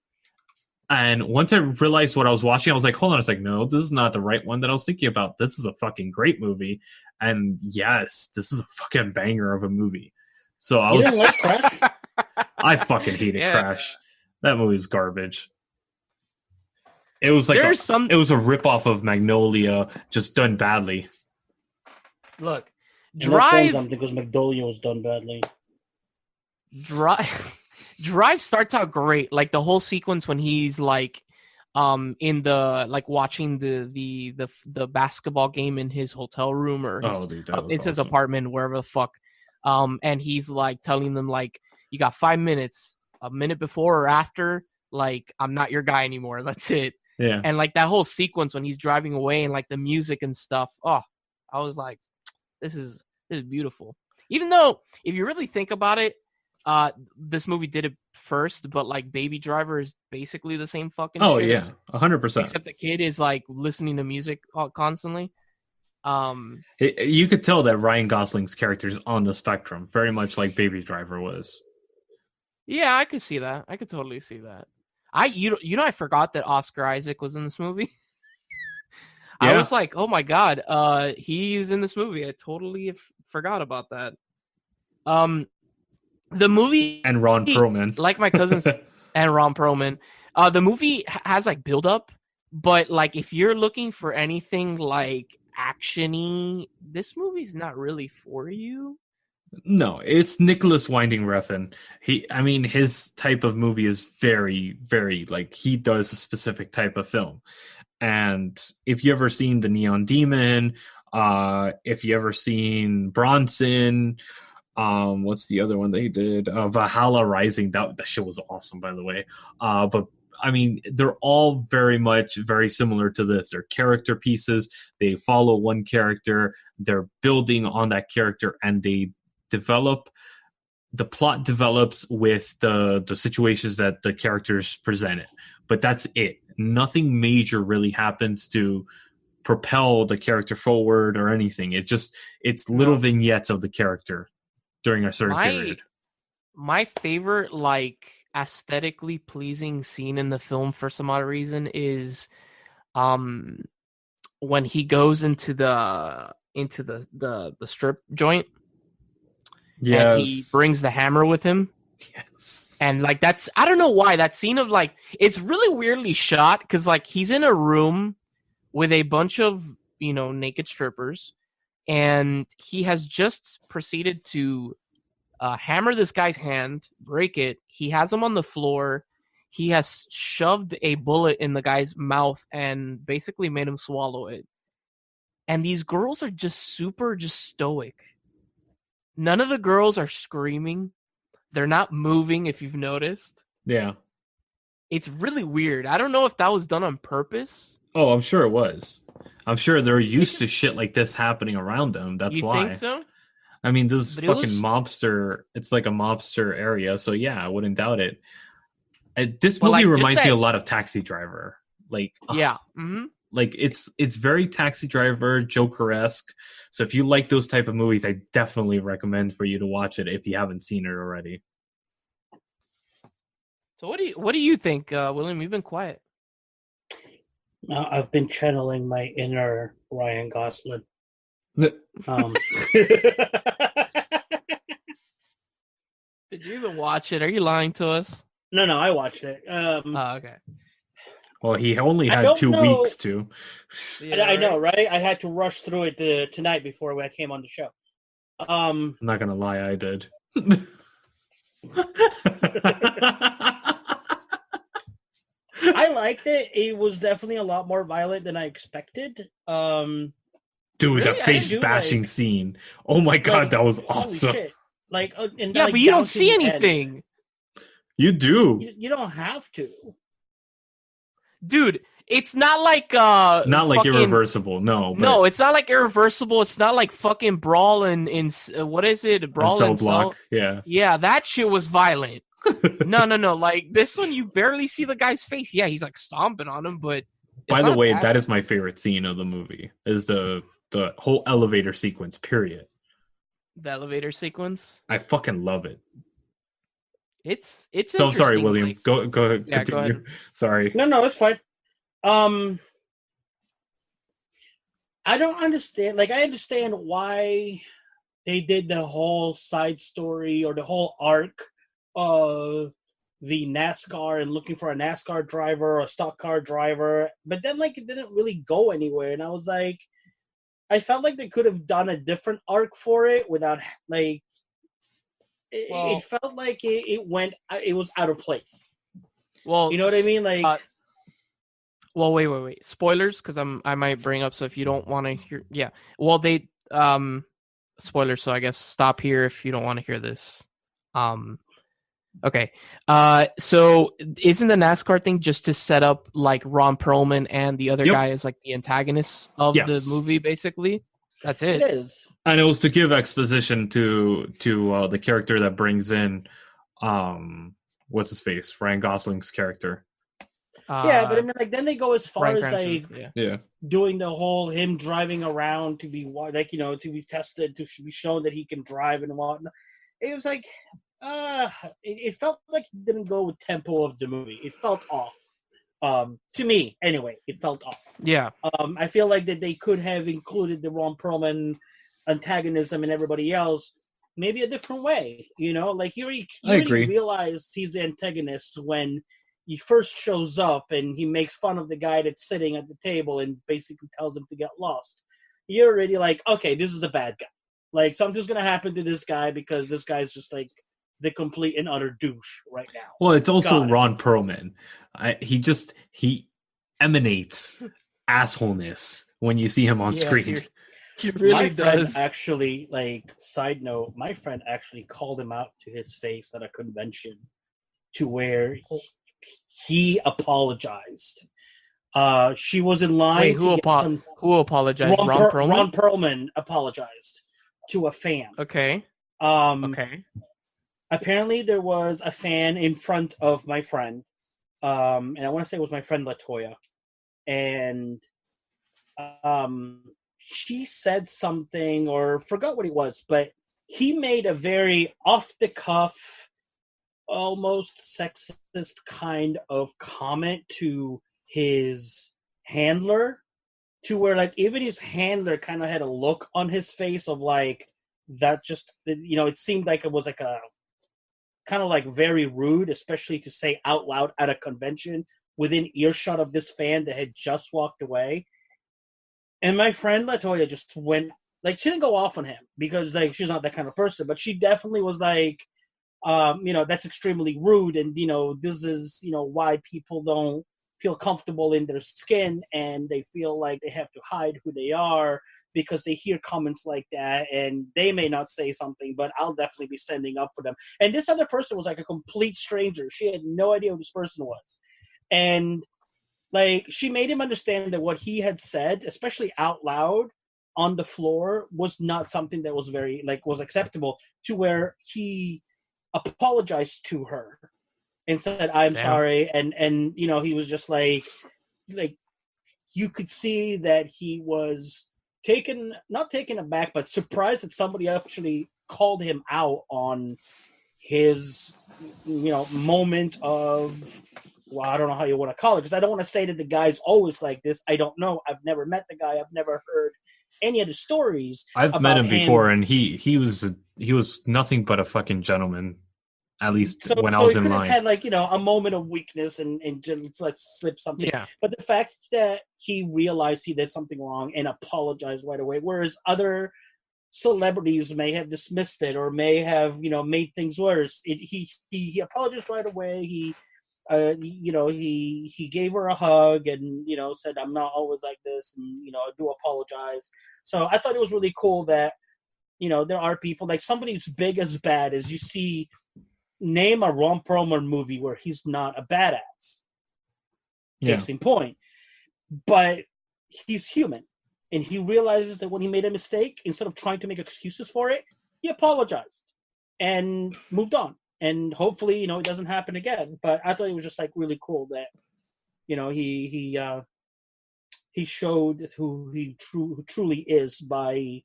And once I realized what I was watching, I was like, hold on a second. No, this is not the right one that I was thinking about. This is a fucking great movie. And yes, this is a fucking banger of a movie. So I was... like Crash? I fucking hated Crash. That movie's garbage. It was like it was a ripoff of Magnolia, just done badly. Look, Drive... because Magnolia was done badly. Drive starts out great, like the whole sequence when he's like, in the like watching the basketball game in his hotel room or his apartment, wherever the fuck, and he's like telling them like, you got 5 minutes, a minute before or after, like I'm not your guy anymore. That's it. Yeah. And like that whole sequence when he's driving away and like the music and stuff. Oh, I was like, this is beautiful. Even though if you really think about it. This movie did it first, but like Baby Driver is basically the same fucking shit. Oh yeah, 100%. Except the kid is like listening to music constantly. You could tell that Ryan Gosling's character is on the spectrum, very much like Baby Driver was. Yeah, I could see that. I could totally see that. I forgot that Oscar Isaac was in this movie. Yeah. I was like, oh my God, he's in this movie. I totally forgot about that. The movie and Ron Perlman, like my cousins and Ron Perlman, the movie has like build up, but like if you're looking for anything like actiony, this movie's not really for you. No, it's Nicholas Winding Refn. His type of movie is very, very like he does a specific type of film. And if you ever seen The Neon Demon, if you ever seen Bronson. What's the other one they did? Valhalla Rising. That shit was awesome, by the way. But I mean, they're all very similar to this. They're character pieces. They follow one character. They're building on that character, and they develop. The plot develops with the situations that the characters presented. But that's it. Nothing major really happens to propel the character forward or anything. It's little vignettes of the character during a certain period. My favorite, like, aesthetically pleasing scene in the film for some odd reason is when he goes into the strip joint. Yes. And he brings the hammer with him. Yes. And like that's, I don't know why, that scene of like, it's really weirdly shot because like he's in a room with a bunch of, naked strippers. And he has just proceeded to hammer this guy's hand, break it. He has him on the floor. He has shoved a bullet in the guy's mouth and basically made him swallow it. And these girls are just super stoic. None of the girls are screaming. They're not moving, if you've noticed. Yeah. It's really weird. I don't know if that was done on purpose. Oh, I'm sure it was. I'm sure they're used to shit like this happening around them. That's why. You think so? I mean, this is fucking mobster. It's like a mobster area. So yeah, I wouldn't doubt it. This movie reminds me a lot of Taxi Driver. Like, yeah. Mm-hmm. Like it's very Taxi Driver, Joker-esque. So if you like those type of movies, I definitely recommend for you to watch it if you haven't seen it already. So what do you think, William? You've been quiet. I've been channeling my inner Ryan Gosling. Did you even watch it? Are you lying to us? No, I watched it. Okay. Well, he only had 2 weeks to. Yeah, I know, right? I had to rush through it tonight before I came on the show. I'm not gonna lie, I did. I liked it. It was definitely a lot more violent than I expected. Dude, really? the face bashing scene. Oh my god, that was awesome. Shit. Like, but you don't see anything. You do. You don't have to. Dude, it's not like not like Irreversible, no. But... No, it's not like Irreversible. It's not like fucking Brawl in what is it? Brawl in Cell Block. Yeah. Yeah, that shit was violent. No. Like this one, you barely see the guy's face. Yeah, he's like stomping on him, but by the way, that is my favorite scene of the movie. Is the whole elevator sequence. Period. The elevator sequence. I fucking love it. It's. So sorry, William. Go ahead. Yeah, continue. go ahead. Sorry. No, it's fine. I don't understand. Like, I understand why they did the whole side story or the whole arc of the NASCAR and looking for a NASCAR driver or a stock car driver, but then like it didn't really go anywhere, and I was like, I felt like they could have done a different arc for it without like. It felt like it was out of place. Well, you know what I mean, like. Well, wait. Spoilers, because I might bring up. So if you don't want to hear, yeah. Well, they spoilers. So I guess stop here if you don't want to hear this. Okay. So isn't the NASCAR thing just to set up like Ron Perlman and the other guy as like the antagonists of the movie, basically? That's it. It is. And it was to give exposition to the character that brings in what's his face? Ryan Gosling's character. Yeah, but I mean, like, then they go as far as like yeah, doing the whole him driving around to be like, you know, to be tested, to be shown that he can drive and whatnot. It was like, it felt like it didn't go with tempo of the movie. It felt off. To me, anyway, it felt off. Yeah. I feel like that they could have included the Ron Perlman antagonism and everybody else maybe a different way. You know, like he already realized he's the antagonist when he first shows up and he makes fun of the guy that's sitting at the table and basically tells him to get lost. You're already like, okay, this is the bad guy. Like, something's going to happen to this guy because this guy's just like the complete and utter douche right now. Well, it's also Ron Perlman. He emanates assholeness when you see him on screen. He really does. Actually, like, side note, my friend actually called him out to his face at a convention to where he apologized. She was in line. Wait, who apologized? Ron Perlman? Ron Perlman apologized to a fan. Okay. Okay. Apparently, there was a fan in front of my friend, and I want to say it was my friend Latoya, and she said something or forgot what it was, but he made a very off-the-cuff, almost sexist kind of comment to his handler, to where like even his handler kind of had a look on his face of like that. Just, you know, it seemed like it was like a kind of like very rude, especially to say out loud at a convention within earshot of this fan that had just walked away. And my friend Latoya just went, like, she didn't go off on him because like she's not that kind of person, but she definitely was like, you know, that's extremely rude, and you know, this is, you know, why people don't feel comfortable in their skin and they feel like they have to hide who they are because they hear comments like that, and they may not say something, but I'll definitely be standing up for them. And this other person was like a complete stranger. She had no idea who this person was. And like, she made him understand that what he had said, especially out loud on the floor, was not something that was very, like, was acceptable, to where he apologized to her and said, I'm sorry. And, you know, he was just like, you could see that he was not taken aback, but surprised that somebody actually called him out on his, you know, moment of, well, I don't know how you want to call it, because I don't want to say that the guy's always like this. I don't know. I've never met the guy. I've never heard any of the stories. I've met him before, and he was nothing but a fucking gentleman. At least So when I was he in could have line. had like a moment of weakness and just like slip something. Yeah. But the fact that he realized he did something wrong and apologized right away, whereas other celebrities may have dismissed it or may have made things worse. He apologized right away. He gave her a hug and said, "I'm not always like this," and I do apologize. So I thought it was really cool that there are people like somebody who's big as bad as you see. Name a Ron Perlman movie where he's not a badass. Case in point. But he's human. And he realizes that when he made a mistake, instead of trying to make excuses for it, he apologized and moved on. And hopefully, it doesn't happen again. But I thought it was just like really cool that, he showed who he truly is by,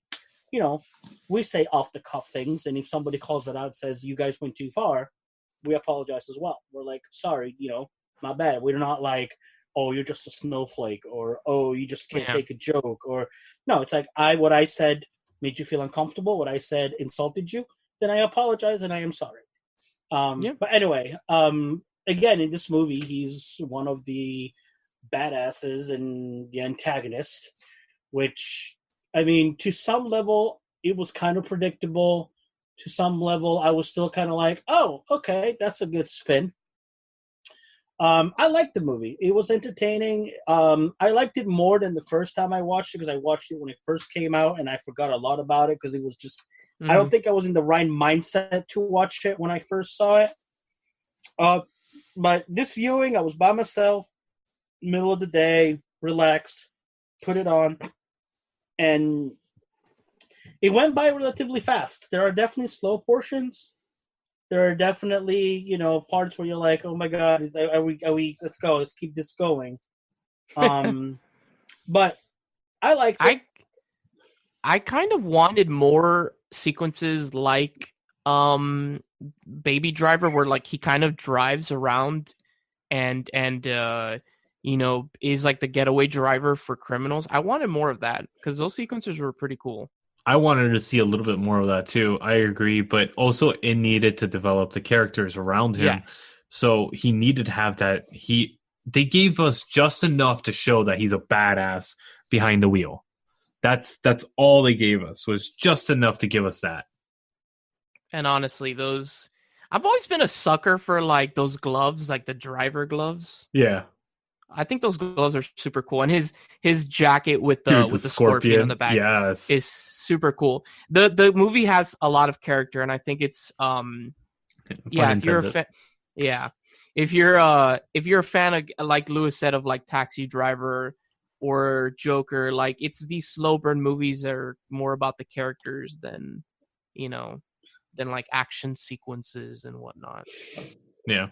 we say off the cuff things. And if somebody calls it out and says, "You guys went too far," we apologize as well. We're like, "Sorry, my bad." We're not like, "Oh, you're just a snowflake," or "Oh, you just can't take a joke," or no, it's like what I said made you feel uncomfortable, what I said insulted you, then I apologize and I am sorry. But anyway, again, in this movie, he's one of the badasses and the antagonist, which, I mean, to some level, it was kind of predictable. To some level, I was still kind of like, "Oh, okay, that's a good spin." I liked the movie. It was entertaining. I liked it more than the first time I watched it because I watched it when it first came out and I forgot a lot about it because it was just, I don't think I was in the right mindset to watch it when I first saw it. But this viewing, I was by myself, middle of the day, relaxed, put it on, and it went by relatively fast. There are definitely slow portions. There are definitely, parts where you're like, "Oh my God, are we, let's go, let's keep this going." But I like it. I kind of wanted more sequences like Baby Driver, where like he kind of drives around and is like the getaway driver for criminals. I wanted more of that because those sequences were pretty cool. I wanted to see a little bit more of that too. I agree, but also it needed to develop the characters around him. Yes. So he needed to have that. They gave us just enough to show that he's a badass behind the wheel. That's all they gave us, was just enough to give us that. And honestly, I've always been a sucker for like those gloves, like the driver gloves. Yeah. I think those gloves are super cool, and his jacket with the scorpion on the back is super cool. The movie has a lot of character, and I think it's if you're a fan of, like Lewis said, of like Taxi Driver or Joker, like it's these slow burn movies that are more about the characters than like action sequences and whatnot. Yeah.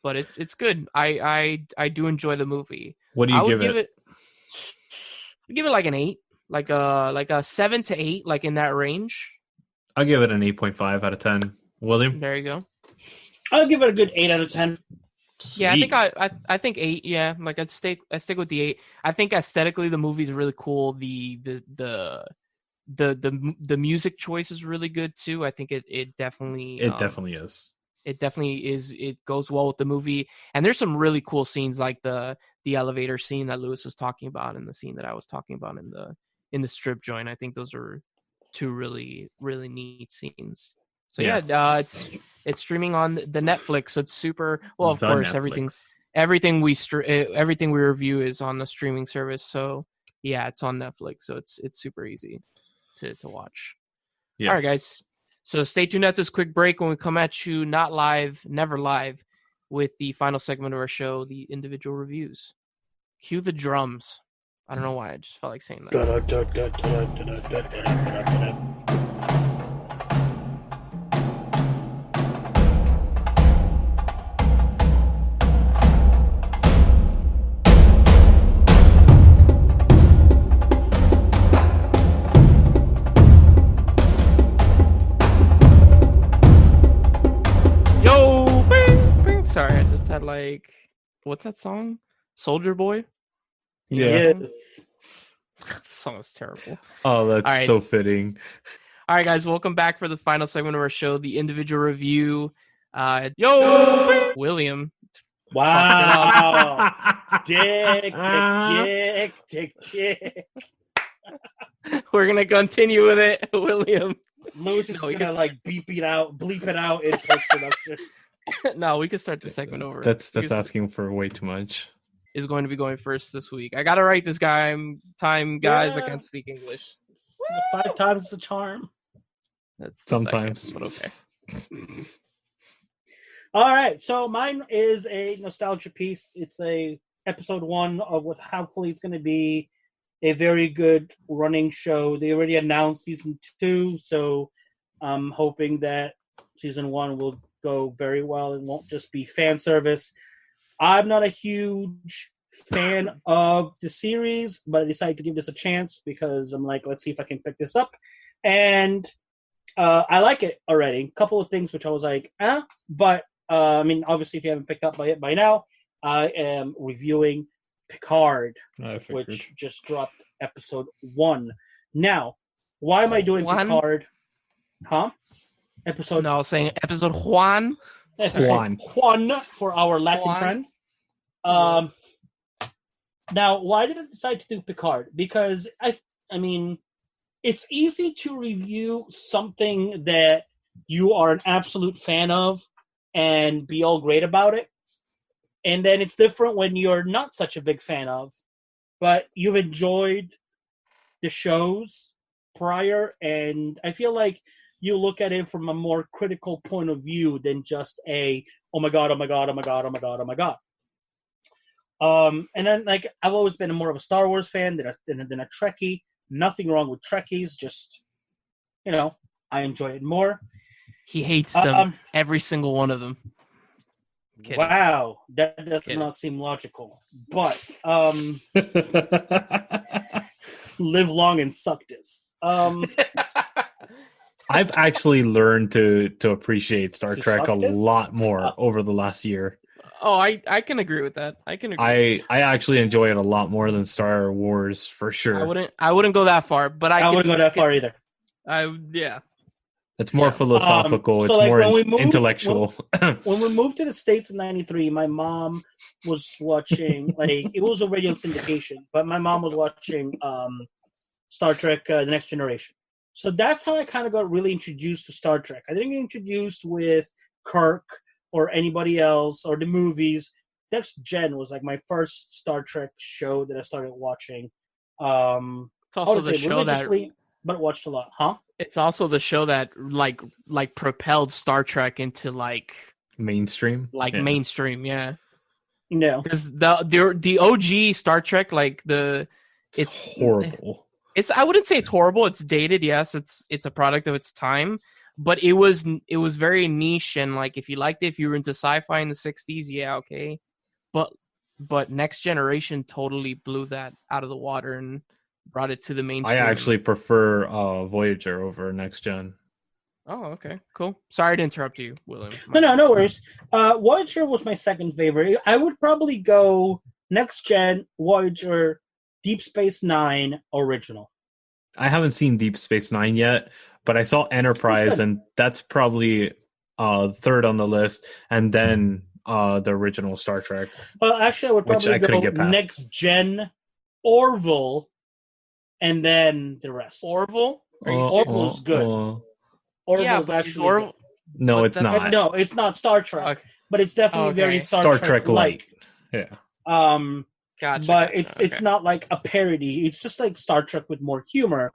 But it's good. I do enjoy the movie. What do you give it? I'd give it like an 8, like a 7 to 8, like in that range. I'll give it an 8.5 out of 10. William? There you go. I'll give it a good 8 out of 10. Sweet. Yeah, I think 8. Yeah, like I stick with the 8. I think aesthetically the movie is really cool. The music choice is really good too. I think it definitely is. It definitely is. It goes well with the movie, and there's some really cool scenes, like the elevator scene that Lewis was talking about, and the scene that I was talking about in the strip joint. I think those are two really, really neat scenes. So yeah, it's streaming on the Netflix. So it's super. Well, of course, Netflix. everything we review is on the streaming service. So yeah, it's on Netflix. So it's super easy to watch. Yes. All right, guys. So stay tuned at this quick break when we come at you, not live, never live, with the final segment of our show, the individual reviews. Cue the drums. I don't know why, I just felt like saying that. Sorry, I just had like, what's that song? Soldier Boy? Yeah. Yes. The song was terrible. Oh, that's so fitting. All right, guys, welcome back for the final segment of our show, the individual review. Yo, William. Wow. Dick. We're gonna continue with it, William. Louis is gonna like bleep it out in post-production. No, we can start the segment over. That's asking for way too much. Is going to be going first this week. I gotta write this time, guys. I can't speak English. 5 times the charm. That's sometimes, second, but okay. All right, so mine is a nostalgia piece. It's a episode 1 of what hopefully it's going to be a very good running show. They already announced season 2, so I'm hoping that season 1 will go very well and won't just be fan service. I'm not a huge fan of the series, but I decided to give this a chance because I'm like, let's see if I can pick this up. And I like it already. A couple of things which I was like, but I mean, obviously, if you haven't picked up by it by now, I am reviewing Picard, which just dropped episode 1. Now, why am I doing Picard? Huh? Episode? No, I was saying episode Juan. Juan for our Latin friends. Now, why did I decide to do Picard? Because I mean, it's easy to review something that you are an absolute fan of and be all great about it. And then it's different when you're not such a big fan of, but you've enjoyed the shows prior, and I feel like you look at it from a more critical point of view than just a, oh my God. And then, like, I've always been more of a Star Wars fan than a Trekkie. Nothing wrong with Trekkies, just, I enjoy it more. He hates them, every single one of them. Kidding. Wow, that does not seem logical. But live long and suck this. I've actually learned to appreciate Star Trek a lot more over the last year. Oh, I can agree with that. I actually enjoy it a lot more than Star Wars for sure. I wouldn't go that far, but I wouldn't go that far either. Yeah. It's more philosophical. It's more intellectual. When we moved to the States in '93, my mom was watching, it was already on syndication, but my mom was watching Star Trek: The Next Generation. So that's how I kind of got really introduced to Star Trek. I didn't get introduced with Kirk or anybody else or the movies. Next Gen was like my first Star Trek show that I started watching. It's also the show that, but watched a lot, huh? It's also the show that like propelled Star Trek into mainstream. Mainstream, yeah. No, because the OG Star Trek, it's horrible. I wouldn't say it's horrible. It's dated, yes. It's a product of its time, but it was very niche, and if you liked it, if you were into sci-fi in the '60s, yeah, okay. But Next Generation totally blew that out of the water and brought it to the mainstream. I actually prefer Voyager over Next Gen. Oh, okay, cool. Sorry to interrupt you, William. No worries. Voyager was my second favorite. I would probably go Next Gen, Voyager, Deep Space Nine, original. I haven't seen Deep Space Nine yet, but I saw Enterprise, and that's probably third on the list, and then the original Star Trek. Well, actually, I would probably go Next Gen, Orville, and then the rest. Orville? Orville's good. Orville's actually good. No, it's not. No, it's not Star Trek, but it's definitely very Star Trek light. Yeah. But it's not like a parody. It's just like Star Trek with more humor,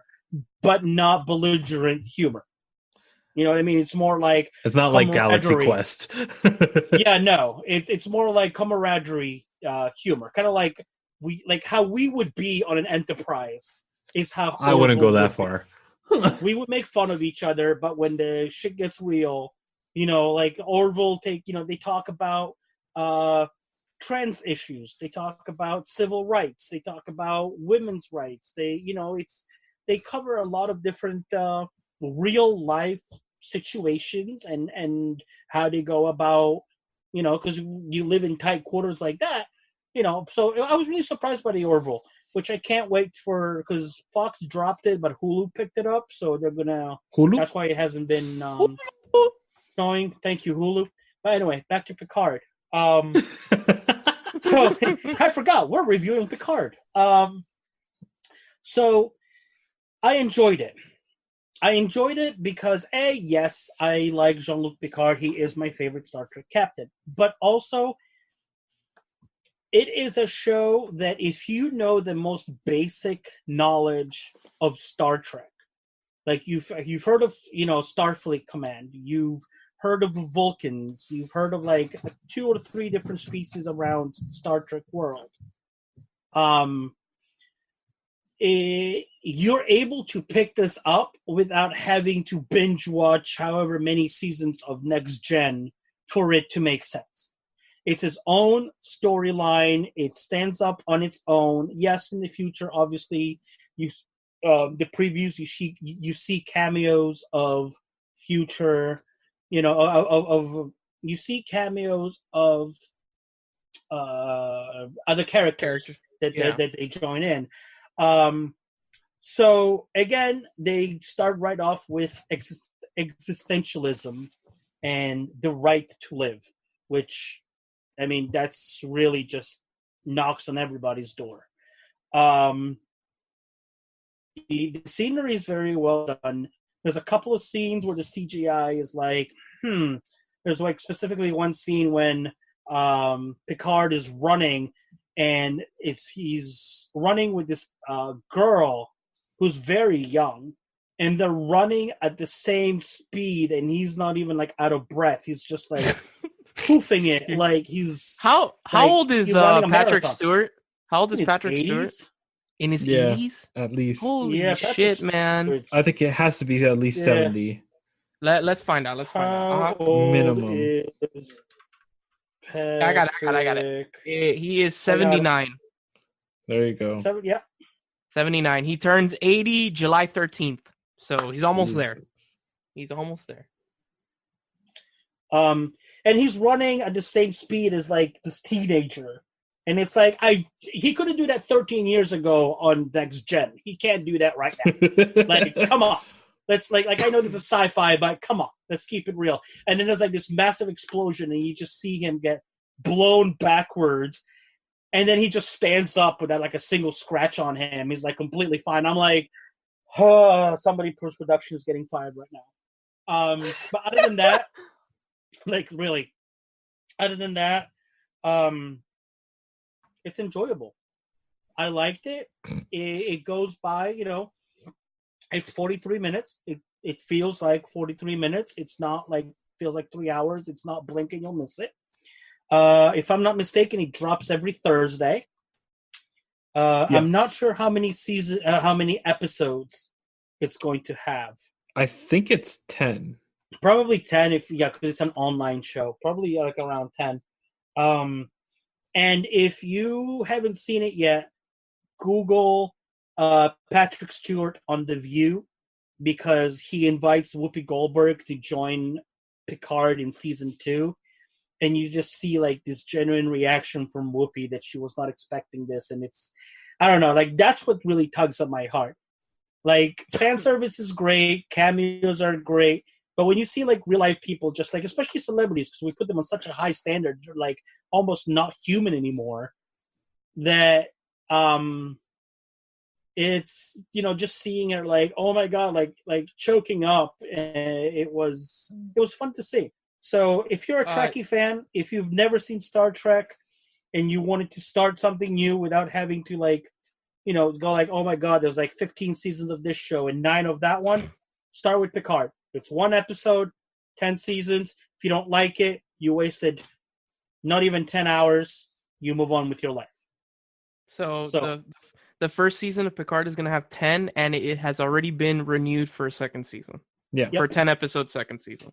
but not belligerent humor. You know what I mean? It's more like it's not like Galaxy Quest. Yeah, no. It's more like camaraderie humor, kind of like how we would be on an Enterprise. Is how I wouldn't go that far. We would make fun of each other, but when the shit gets real, like Orville they talk about trans issues. They talk about civil rights. They talk about women's rights. They cover a lot of different real life situations and how they go about, because you live in tight quarters like that, So I was really surprised by the Orville, which I can't wait for, because Fox dropped it, but Hulu picked it up, so they're gonna. Hulu. That's why it hasn't been showing. Thank you, Hulu. But anyway, back to Picard. So I forgot we're reviewing Picard. So I enjoyed it. I enjoyed it because yes, I like Jean-Luc Picard. He is my favorite Star Trek captain. But also, it is a show that if you know the most basic knowledge of Star Trek, like you've heard of Starfleet Command, you've heard of Vulcans, you've heard of like 2 or 3 different species around the Star Trek world. You're able to pick this up without having to binge watch however many seasons of Next Gen for it to make sense. It's its own storyline. It stands up on its own. Yes, in the future, obviously, the previews you see cameos of future, you see cameos of other characters that they join in. So again, they start right off with existentialism and the right to live, which, I mean, that's really just knocks on everybody's door. The scenery is very well done. There's a couple of scenes where the CGI is like, There's like specifically one scene when Picard is running, and he's running with this girl who's very young, and they're running at the same speed, and he's not even like out of breath. He's just like poofing it like he's how old is Patrick Stewart? How old is Patrick 80s? Stewart? In his 80s? At least. Holy shit, man. I think it has to be at least 70. Let's find out. How old minimum is Patrick? I got it. He is 79. There you go. 79. He turns 80 July 13th. So he's almost there. He's almost there. And he's running at the same speed as like this teenager. And it's like he couldn't do that 13 years ago on Next Gen. He can't do that right now. Like, come on. Let's like I know this is sci-fi, but come on, let's keep it real. And then there's like this massive explosion, and you just see him get blown backwards, and then he just stands up without like a single scratch on him. He's like completely fine. I'm like, somebody post-production is getting fired right now. But other than that, like really, other than that, it's enjoyable. I liked it. It goes by, it's 43 minutes. It feels like 43 minutes. It's not like feels like 3 hours. It's not blinking, you'll miss it. If I'm not mistaken, it drops every Thursday. Yes. I'm not sure how many episodes it's going to have. I think it's 10. Probably 10 because it's an online show. Probably like around 10. And if you haven't seen it yet, Google Patrick Stewart on The View, because he invites Whoopi Goldberg to join Picard in season 2, and you just see like this genuine reaction from Whoopi that she was not expecting this, and it's, I don't know, like that's what really tugs at my heart. Like, fan service is great, cameos are great, but when you see like real life people, just like especially celebrities, because we put them on such a high standard, they're like almost not human anymore, that it's, just seeing it like, oh my god, like choking up. It was fun to see. So if you're a Trekkie fan, if you've never seen Star Trek and you wanted to start something new without having to go like, oh my god, there's like 15 seasons of this show and 9 of that one, start with Picard. It's 1 episode, 10 seasons. If you don't like it, you wasted not even 10 hours. You move on with your life. So the first season of Picard is going to have 10, and it has already been renewed for a second season. Yeah. For 10 episodes, second season.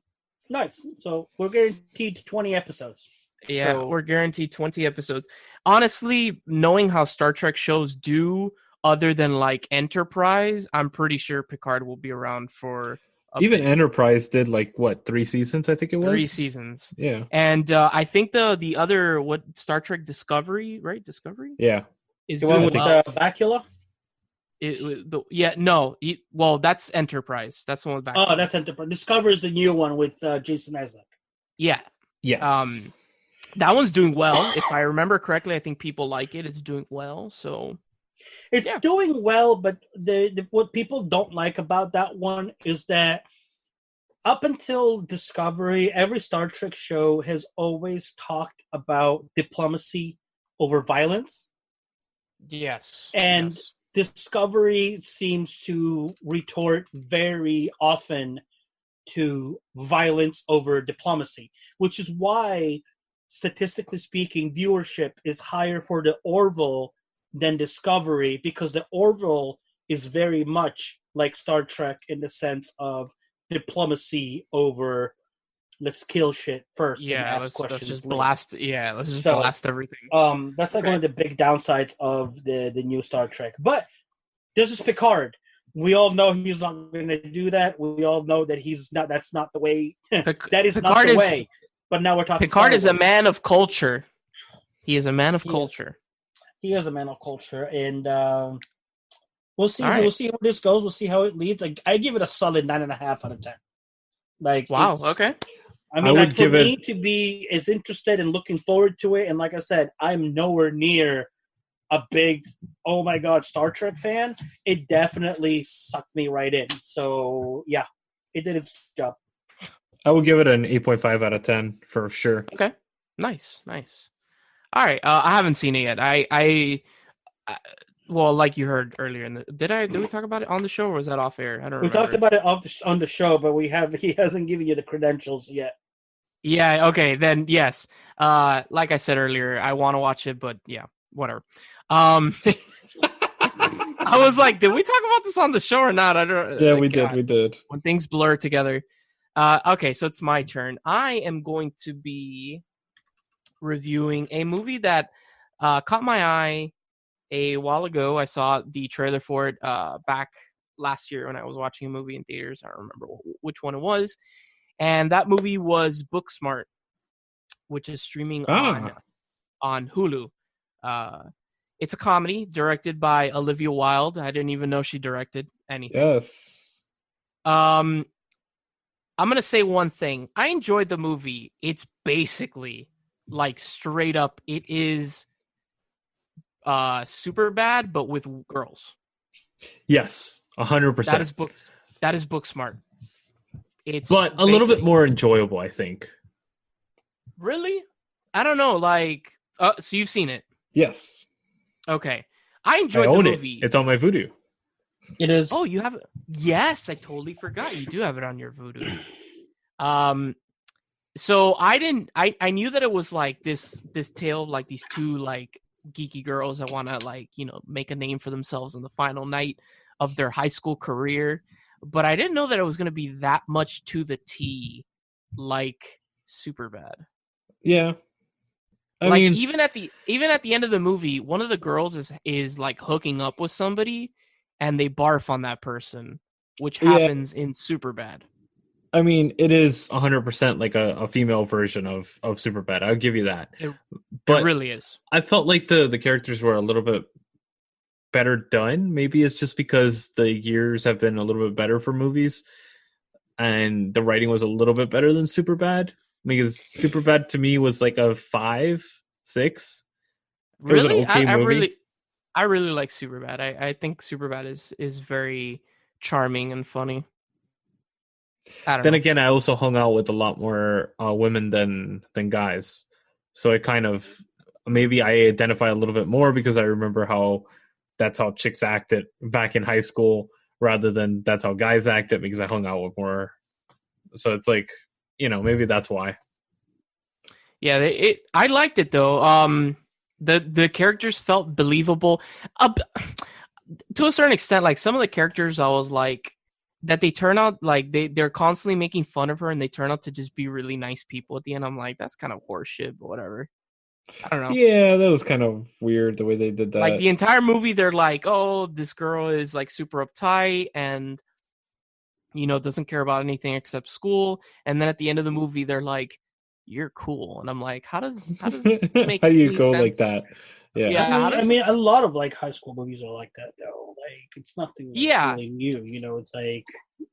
Nice. So we're guaranteed 20 episodes. Yeah, so we're guaranteed 20 episodes. Honestly, knowing how Star Trek shows do, other than like Enterprise, I'm pretty sure Picard will be around for... Even Enterprise did 3 seasons, I think it was? 3 seasons. Yeah. And I think the other, Star Trek Discovery, right? Discovery? Yeah. Is the one with Bakula? That's Enterprise. That's the one with Bakula. Oh, that's Enterprise. Discovery is the new one with Jason Isaac. Yeah. Yes. That one's doing well. If I remember correctly, I think people like it. It's doing well. So it's doing well, but what people don't like about that one is that up until Discovery, every Star Trek show has always talked about diplomacy over violence. Yes. And Discovery seems to retort very often to violence over diplomacy, which is why, statistically speaking, viewership is higher for the Orville than Discovery, because the Orville is very much like Star Trek in the sense of diplomacy over let's kill shit first and ask questions. Let's just later. blast. Yeah, let's just blast everything. That's like one of the big downsides of the new Star Trek. But this is Picard. We all know he's not going to do that. We all know that he's not. That's not the way. That is Picard not the way. But now we're talking. Picard is a man of culture. He is a man of culture. He is a man of culture, and we'll see. We'll see how this goes. We'll see how it leads. I give it a solid 9.5 out of 10. Like, wow. Okay. I mean, like, for me to be as interested and looking forward to it, and like I said, I'm nowhere near a big, oh my god, Star Trek fan. It definitely sucked me right in. So yeah, it did its job. I would give it an 8.5 out of 10 for sure. Okay, nice. All right, I haven't seen it yet. I well, like you heard earlier, did we talk about it on the show, or was that off air? I don't remember. We talked about it on the show, but he hasn't given you the credentials yet. Yeah. Okay. Then yes. Like I said earlier, I want to watch it, but yeah, whatever. I was like, did we talk about this on the show or not? I don't. Yeah, we did. When things blur together. Okay, so it's my turn. I am going to be reviewing a movie that caught my eye a while ago. I saw the trailer for it back last year when I was watching a movie in theaters. I don't remember which one it was. And that movie was Booksmart, which is streaming on Hulu. It's a comedy directed by Olivia Wilde. I didn't even know she directed anything. Yes. I'm going to say one thing. I enjoyed the movie. It's basically, like, straight up, it is super bad, but with girls. Yes, 100%. That is Booksmart. But a little bit more enjoyable, I think. Really? I don't know. Like, so you've seen it? Yes. Okay. I enjoyed the movie. It's on my Vudu. It is. Oh, you have it? Yes, I totally forgot. You do have it on your Vudu. So I knew that it was like this tale of like these two like geeky girls that want to like, you know, make a name for themselves on the final night of their high school career. But I didn't know that it was going to be that much to the T, like Superbad. Yeah, I mean, mean, even at the end of the movie, one of the girls is like hooking up with somebody, and they barf on that person, which happens in Superbad. I mean, it is 100% like a female version of Superbad. I'll give you that. It but really is. I felt like the characters were a little bit better done. Maybe it's just because the years have been a little bit better for movies, and the writing was a little bit better than Superbad. Because Superbad to me was like a 5, 6. Really, it was an okay movie. I really like Superbad. I think Superbad is very charming and funny. Then again, I also hung out with a lot more women than guys, so it kind of maybe I identify a little bit more because I remember how that's how chicks acted back in high school rather than that's how guys acted because I hung out with more. So it's like, you know, maybe that's why. Yeah, I liked it though. The characters felt believable to a certain extent. Like some of the characters, I was like that they turn out like they're constantly making fun of her, and they turn out to just be really nice people at the end. I'm like, that's kind of horseshit, but whatever. I don't know. Yeah, that was kind of weird the way they did that. Like the entire movie, they're like, oh, this girl is like super uptight and, you know, doesn't care about anything except school. And then at the end of the movie, they're like, you're cool. And I'm like, how does this make how do you go sense? like that? Yeah. I mean, a lot of like high school movies are like that though. Like it's nothing really new, you know, it's like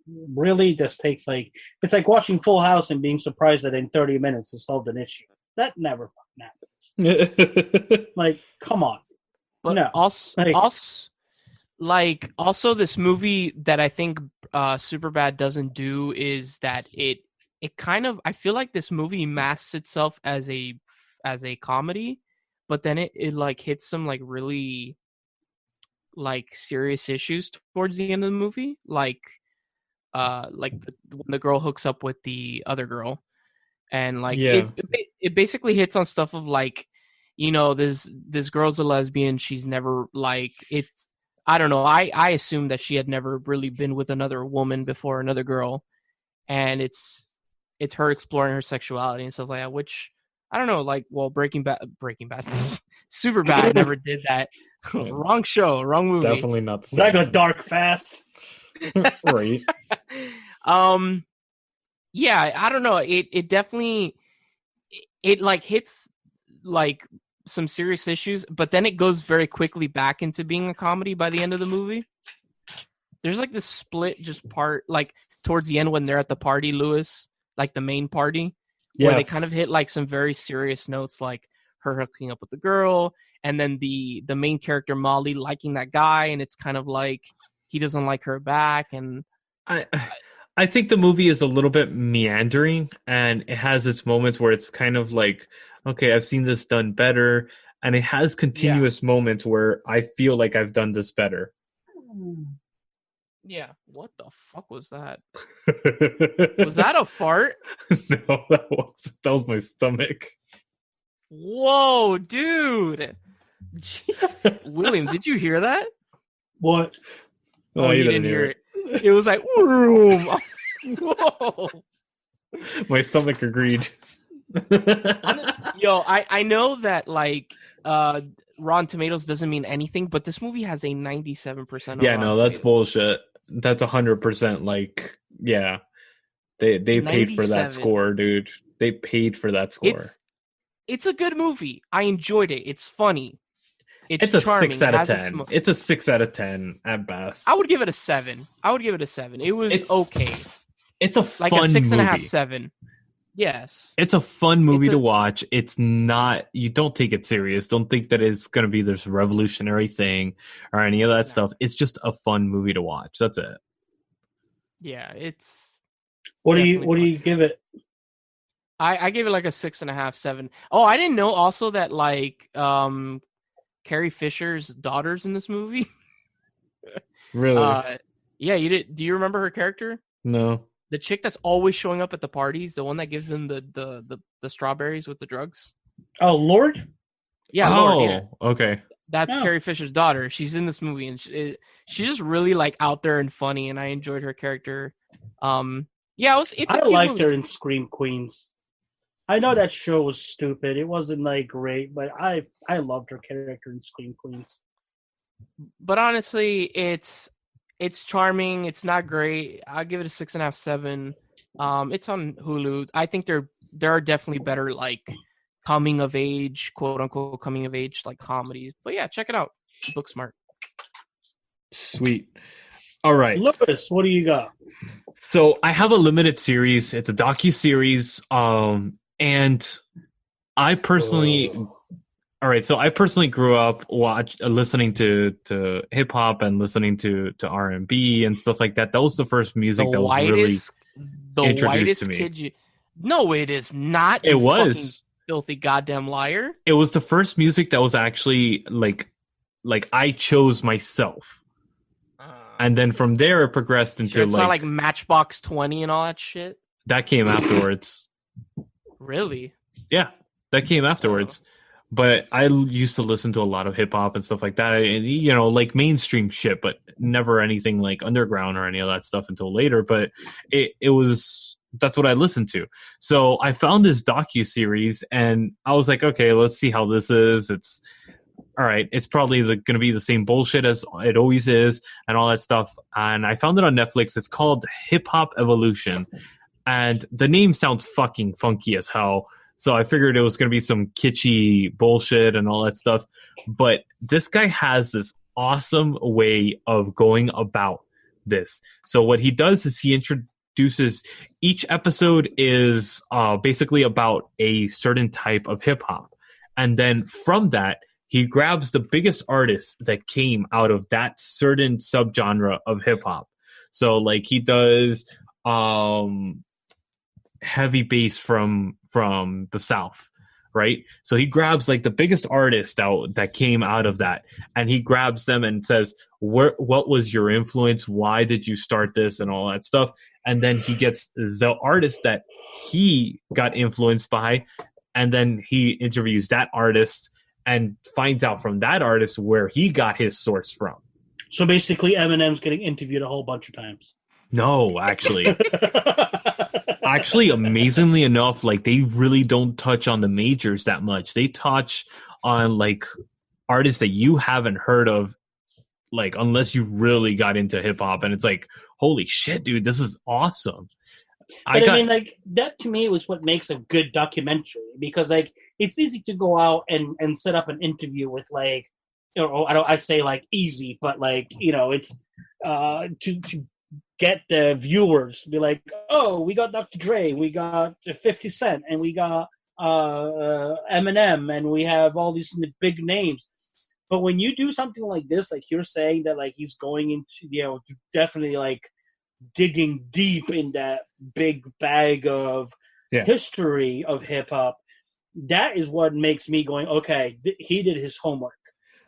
really, this takes it's like watching Full House and being surprised that in 30 minutes it solved an issue. That never happens. Like, come on. But no. Also this movie that I think Superbad doesn't do is that it kind of, I feel like this movie masks itself as a comedy, but then it like hits some like really like serious issues towards the end of the movie, like when the girl hooks up with the other girl, and like it basically hits on stuff of like, you know, this girl's a lesbian, she's never like, it's, I don't know, I assumed that she had never really been with another woman before, another girl, and it's her exploring her sexuality and stuff like that, which I don't know, like, well, Breaking Bad, Superbad never did that. Wrong show, wrong movie. Definitely not the same. That got dark fast. Right. Yeah, I don't know. It definitely it like hits like some serious issues, but then it goes very quickly back into being a comedy by the end of the movie. There's like this split just part like towards the end when they're at the party, Lewis, like the main party, where they kind of hit like some very serious notes, like her hooking up with the girl, and then the main character Molly liking that guy, and it's kind of like he doesn't like her back. And I think the movie is a little bit meandering, and it has its moments where it's kind of like, okay, I've seen this done better, and it has continuous moments where I feel like I've done this better. Yeah, what the fuck was that? Was that a fart? No, that was my stomach. Whoa, dude! Jeez. William, did you hear that? What? Oh, you didn't hear it. It was like, whoa. My stomach agreed. Yo, I know that like Rotten Tomatoes doesn't mean anything, but this movie has a 97%. Yeah, no, that's bullshit. That's 100%. Like, yeah, they paid for that score, dude. They paid for that score. It's a good movie. I enjoyed it. It's funny. It's a charming. 6 out of 10. It's a 6 out of 10 at best. I would give it a 7. It was okay. It's a like fun a 6.5, movie. 7. Yes. It's a fun movie to watch. It's not, you don't take it serious. Don't think that it's going to be this revolutionary thing or any of that stuff. It's just a fun movie to watch. That's it. Yeah, it's. What do you give it? I gave it like a 6.5, 7. Oh, I didn't know also that like Carrie Fisher's daughter's in this movie. Really? Yeah, you did. Do you remember her character? No. The chick that's always showing up at the parties, the one that gives them the strawberries with the drugs. Oh, Lord? Yeah, Lord. Yeah. Okay. That's Carrie Fisher's daughter. She's in this movie, and she's just really like out there and funny, and I enjoyed her character. Yeah, I liked her in Scream Queens. I know that show was stupid. It wasn't like great, but I loved her character in Scream Queens. But honestly, it's charming. It's not great. I'll give it a 6.5, 7. It's on Hulu. I think there are definitely better like coming of age, quote unquote coming of age like comedies. But yeah, check it out. Booksmart. Sweet. All right, Lewis, what do you got? So I have a limited series. It's a docu-series. And I personally, I personally grew up listening to hip hop and listening to R&B and stuff like that. That was the first music that was really introduced to me. No, it is not. It was filthy goddamn liar. It was the first music that was actually like I chose myself. And then from there it progressed into it's not like Matchbox 20 and all that shit. That came afterwards. Really? Yeah, that came afterwards. But I used to listen to a lot of hip hop and stuff like that. You know, like mainstream shit, but never anything like underground or any of that stuff until later. But that's what I listened to. So I found this docu-series and I was like, okay, let's see how this is. It's all right. It's probably going to be the same bullshit as it always is and all that stuff. And I found it on Netflix. It's called Hip Hop Evolution. And the name sounds fucking funky as hell. So I figured it was going to be some kitschy bullshit and all that stuff. But this guy has this awesome way of going about this. So what he does is he introduces, each episode is basically about a certain type of hip hop. And then from that, he grabs the biggest artists that came out of that certain subgenre of hip hop. So like he does heavy bass from the South, right? So he grabs like the biggest artists that came out of that, and he grabs them and says, what was your influence? Why did you start this and all that stuff? And then he gets the artist that he got influenced by, and then he interviews that artist and finds out from that artist where he got his source from. So basically Eminem's getting interviewed a whole bunch of times. No, actually. Actually, amazingly enough, like they really don't touch on the majors that much. They touch on like artists that you haven't heard of, like unless you really got into hip hop, and it's like, holy shit, dude, this is awesome. But I mean, like that to me was what makes a good documentary, because like it's easy to go out and set up an interview with like, you know, I say like easy, but like, you know, it's to get the viewers to be like, oh, we got Dr. Dre, we got 50 Cent, and we got Eminem, and we have all these big names. But when you do something like this, like you're saying that like he's going into, you know, definitely like digging deep in that big bag of history of hip hop, that is what makes me going, okay, he did his homework.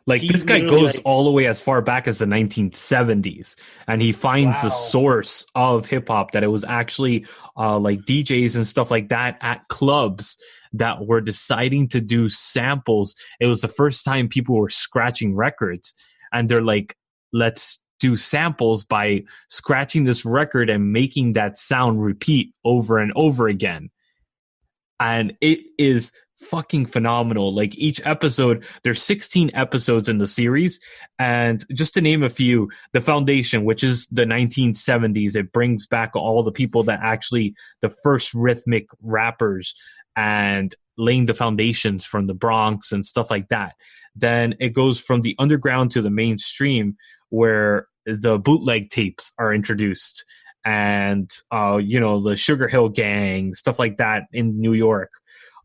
Like this guy goes all the way as far back as the 1970s, and he finds the source of hip hop, that it was actually like DJs and stuff like that at clubs that were deciding to do samples. It was the first time people were scratching records, and they're like, let's do samples by scratching this record and making that sound repeat over and over again. And it is fucking phenomenal. Like each episode, there's 16 episodes in the series, and just to name a few, The Foundation, which is the 1970s, it brings back all the people that actually the first rhythmic rappers and laying the foundations from the Bronx and stuff like that. Then it goes from the underground to the mainstream, where the bootleg tapes are introduced, and you know, the Sugar Hill Gang, stuff like that in New York.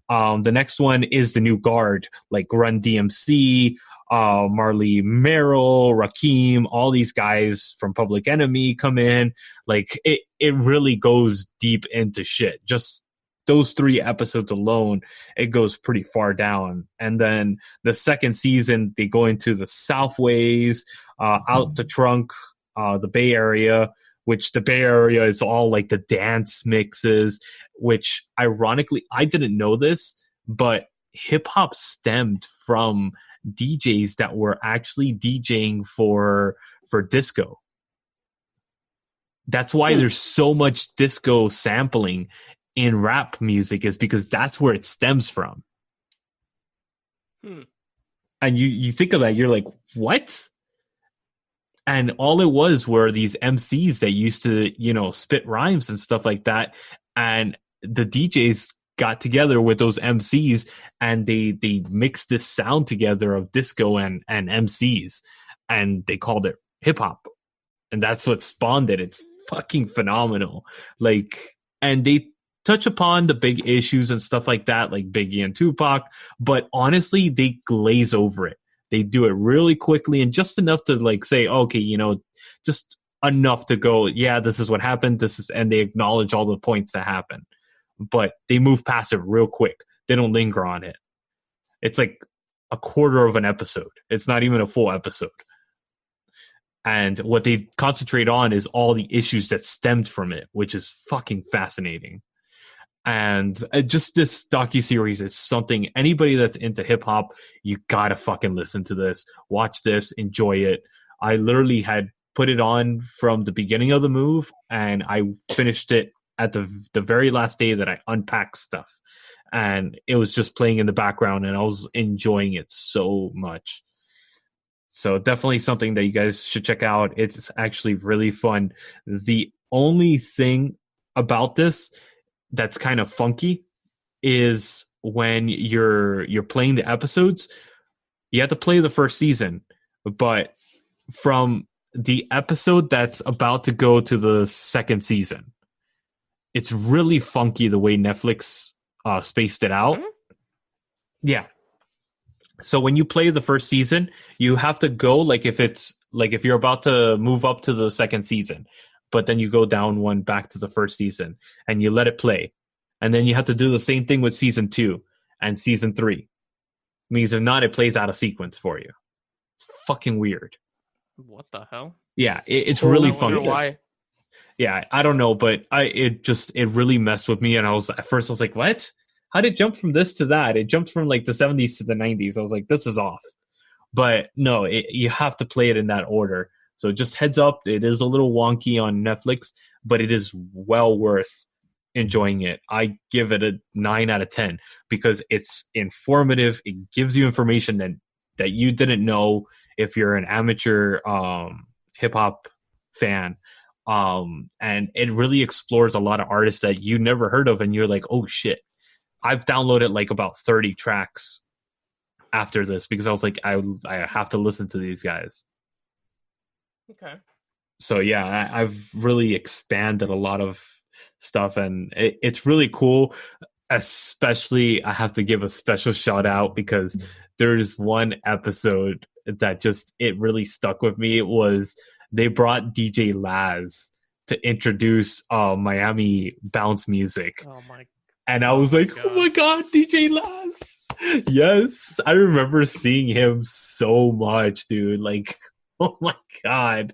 The next one is the new guard, like Run DMC, Marley Merrill, Rakim, all these guys from Public Enemy come in. Like it really goes deep into shit. Just those 3 episodes alone, it goes pretty far down. And then the second season, they go into the Southways, out the trunk, the Bay Area, which the Bay Area is all like the dance mixes, which ironically, I didn't know this, but hip hop stemmed from DJs that were actually DJing for disco. That's why there's so much disco sampling in rap music, is because that's where it stems from. And you think of that, you're like, what? And all it was were these MCs that used to, you know, spit rhymes and stuff like that. And the DJs got together with those MCs, and they mixed this sound together of disco and MCs, and they called it hip hop. And that's what spawned it. It's fucking phenomenal. Like, and they touch upon the big issues and stuff like that, like Biggie and Tupac, but honestly, they glaze over it. They do it really quickly and just enough to like say, okay, you know, just enough to go, yeah, this is what happened. And they acknowledge all the points that happen, but they move past it real quick. They don't linger on it. It's like a quarter of an episode. It's not even a full episode. And what they concentrate on is all the issues that stemmed from it, which is fucking fascinating. And just this docuseries is something, anybody that's into hip hop, you gotta fucking listen to this, watch this, enjoy it. I literally had put it on from the beginning of the move, and I finished it at the very last day that I unpacked stuff. And it was just playing in the background, and I was enjoying it so much. So definitely something that you guys should check out. It's actually really fun. The only thing about this that's kind of funky is when you're playing the episodes, you have to play the first season, but from the episode that's about to go to the second season. It's really funky the way Netflix spaced it out. Mm-hmm. Yeah. So when you play the first season, you have to go like if you're about to move up to the second season, but then you go down one back to the first season and you let it play. And then you have to do the same thing with season 2 and season 3. Means if not, it plays out of sequence for you. It's fucking weird. What the hell? Yeah, it's really I wonder funky. why. Yeah, I don't know, but it really messed with me. And at first I was like, what? How did it jump from this to that? It jumped from like the 70s to the 90s. I was like, this is off. But no, you have to play it in that order. So just heads up, it is a little wonky on Netflix, but it is well worth enjoying it. I give it a 9 out of 10 because it's informative. It gives you information that you didn't know if you're an amateur hip hop fan. And it really explores a lot of artists that you never heard of, and you're like, oh shit. I've downloaded like about 30 tracks after this because I was like, I have to listen to these guys. Okay. So yeah, I've really expanded a lot of stuff, and it's really cool. Especially, I have to give a special shout out because there's one episode that it really stuck with me. It was they brought DJ Laz to introduce Miami bounce music. Oh my. And I was like, God. oh my God, DJ Laz. Yes. I remember seeing him so much, dude. Like, oh my God.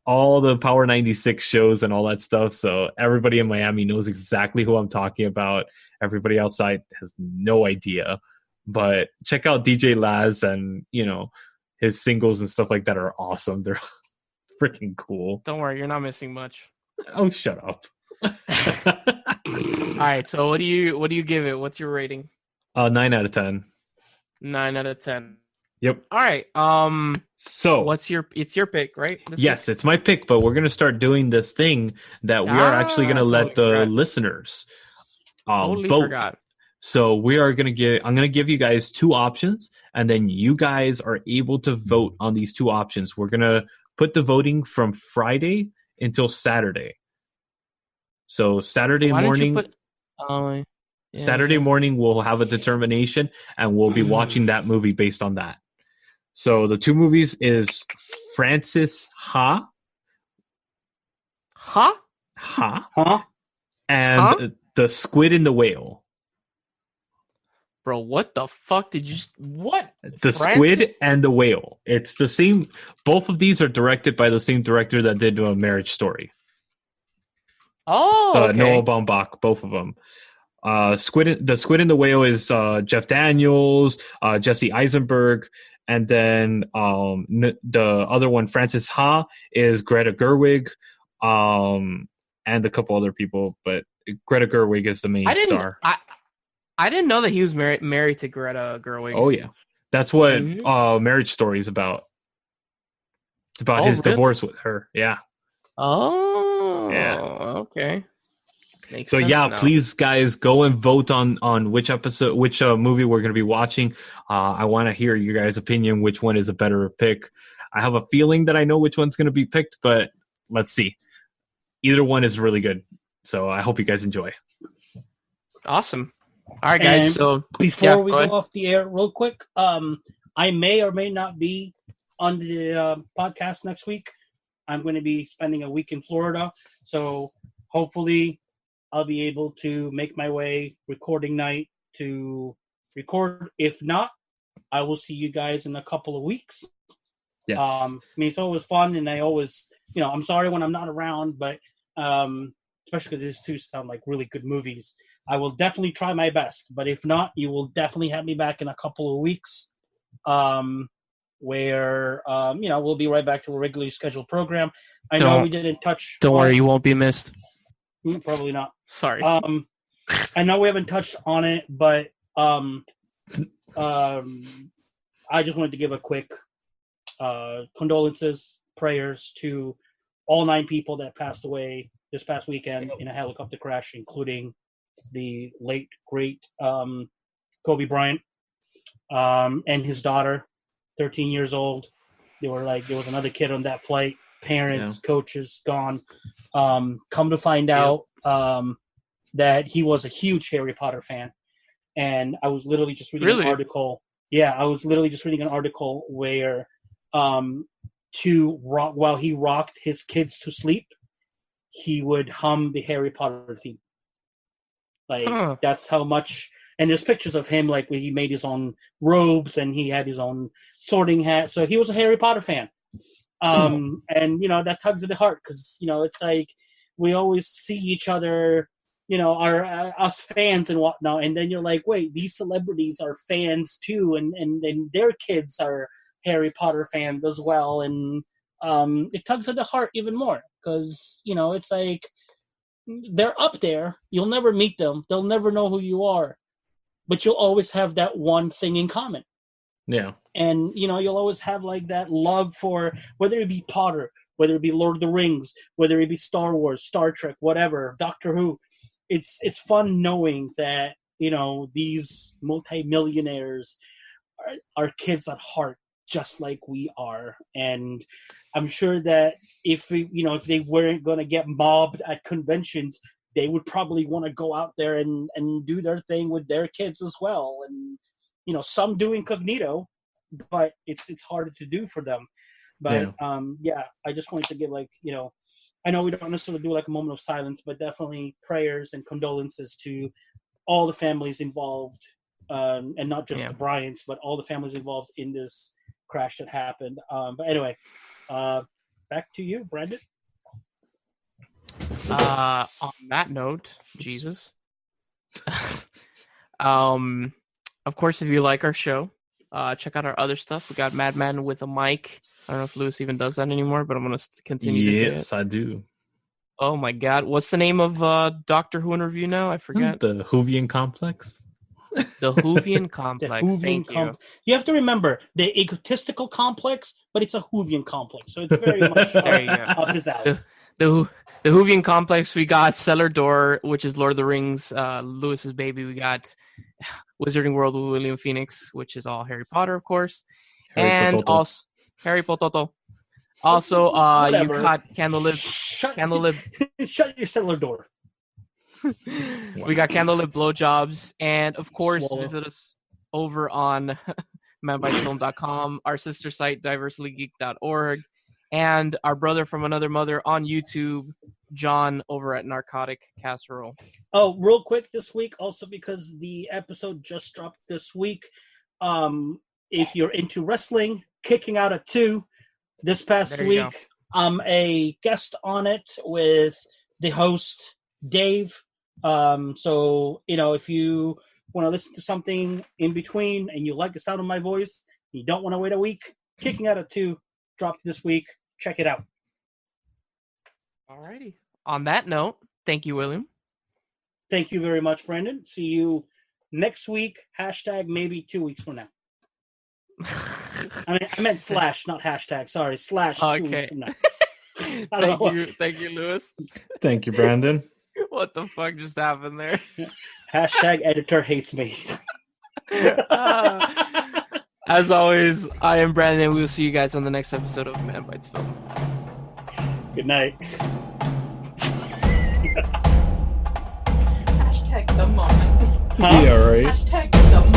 All the Power 96 shows and all that stuff. So everybody in Miami knows exactly who I'm talking about. Everybody outside has no idea. But check out DJ Laz, and, his singles and stuff like that are awesome. They're freaking cool. Don't worry, you're not missing much. Oh, shut up. All right, so what do you give it? What's your rating? 9 out of 10. 9 out of 10. Yep. All right. So it's your pick, right? Yes, it's my pick, but we're gonna start doing this thing that we are actually gonna let the listeners vote. Forgot. So I'm gonna give you guys 2 options, and then you guys are able to vote on these 2 options. We're gonna put the voting from Friday until Saturday. So Saturday morning, Saturday morning we'll have a determination, and we'll be watching that movie based on that. So the 2 movies is Francis Ha, and The Squid and the Whale. Bro, what the fuck did you? What? The Squid and the Whale. It's the same. Both of these are directed by the same director that did Marriage Story. Oh, okay. Noah Baumbach, both of them. The Squid and the Whale is Jeff Daniels, Jesse Eisenberg, and then the other one, Francis Ha, is Greta Gerwig, and a couple other people, but Greta Gerwig is the main star. I didn't know that he was married to Greta Gerwig. Oh yeah, that's what Marriage Story is about. It's about his divorce with her. Yeah. Oh. Yeah. Okay. Makes sense now. Please, guys, go and vote on which movie we're going to be watching. I want to hear your guys' opinion. Which one is a better pick? I have a feeling that I know which one's going to be picked, but let's see. Either one is really good, so I hope you guys enjoy. Awesome. All right, guys. And so before we go off the air, real quick, I may or may not be on the podcast next week. I'm going to be spending a week in Florida, so hopefully I'll be able to make my way recording night to record. If not, I will see you guys in a couple of weeks. Yes. I mean, it's always fun, and I always, I'm sorry when I'm not around, but especially because these 2 sound like really good movies. I will definitely try my best, but if not, you will definitely have me back in a couple of weeks, where we'll be right back to a regularly scheduled program. I know we didn't touch. Don't worry, you won't be missed. Probably not. Sorry. I know we haven't touched on it, but I just wanted to give a quick condolences, prayers to all 9 people that passed away this past weekend in a helicopter crash, including the late, great Kobe Bryant and his daughter, 13 years old. There was another kid on that flight. parents, coaches, gone. Come to find out that he was a huge Harry Potter fan. And I was literally just reading an article. Yeah, I was literally just reading an article where while he rocked his kids to sleep, he would hum the Harry Potter theme. Like, that's how much... And there's pictures of him, like, where he made his own robes and he had his own sorting hat. So he was a Harry Potter fan. And, that tugs at the heart because, it's like we always see each other, us fans and whatnot. And then you're like, wait, these celebrities are fans too. And their kids are Harry Potter fans as well. And it tugs at the heart even more because, it's like they're up there. You'll never meet them. They'll never know who you are. But you'll always have that one thing in common. Yeah. And, you'll always have, like, that love for, whether it be Potter, whether it be Lord of the Rings, whether it be Star Wars, Star Trek, whatever, Doctor Who. It's fun knowing that, these multimillionaires are kids at heart, just like we are. And I'm sure that if they weren't going to get mobbed at conventions, they would probably want to go out there and do their thing with their kids as well. And, some do incognito, but it's harder to do for them. But, I just wanted to give, like, I know we don't necessarily do, like, a moment of silence, but definitely prayers and condolences to all the families involved, and not just the Bryants, but all the families involved in this crash that happened. But anyway, back to you, Brandon. On that note, Jesus. Of course, if you like our show, check out our other stuff. We got Madman with a Mic. I don't know if Lewis even does that anymore, but I'm going to continue to say it. Yes, I do. Oh my God. What's the name of Doctor Who in review now? I forget. The Whovian Complex. The Whovian Complex. Thank you. You have to remember the egotistical complex, but it's a Whovian complex. So it's very much up his alley. The Whovian Complex, we got Cellar Door, which is Lord of the Rings, Lewis's baby. We got Wizarding World with William Phoenix, which is all Harry Potter, of course. Also Harry Pototo. Also, you got Candlelip. Shut your Cellar Door. We got Candlelip Blowjobs. And, of course, visit us over on Manbitesfilm.com, our sister site, diverselygeek.org. And our brother from another mother on YouTube, John, over at Narcotic Casserole. Oh, real quick this week, also because the episode just dropped this week. If you're into wrestling, Kicking Out at 2 this past week. I'm a guest on it with the host, Dave. So, if you want to listen to something in between and you like the sound of my voice, you don't want to wait a week, Kicking Out at 2 dropped this week. Check it out. Alrighty. On that note, thank you, William. Thank you very much, Brandon. See you next week. # maybe 2 weeks from now. I meant / not hashtag. Sorry, / 2 weeks from now. Thank you, Lewis. Thank you, Brandon. What the fuck just happened there? # editor hates me. As always, I am Brandon, and we will see you guys on the next episode of Manbitesfilm. Good night. # the moment. Yeah, right. # the moment.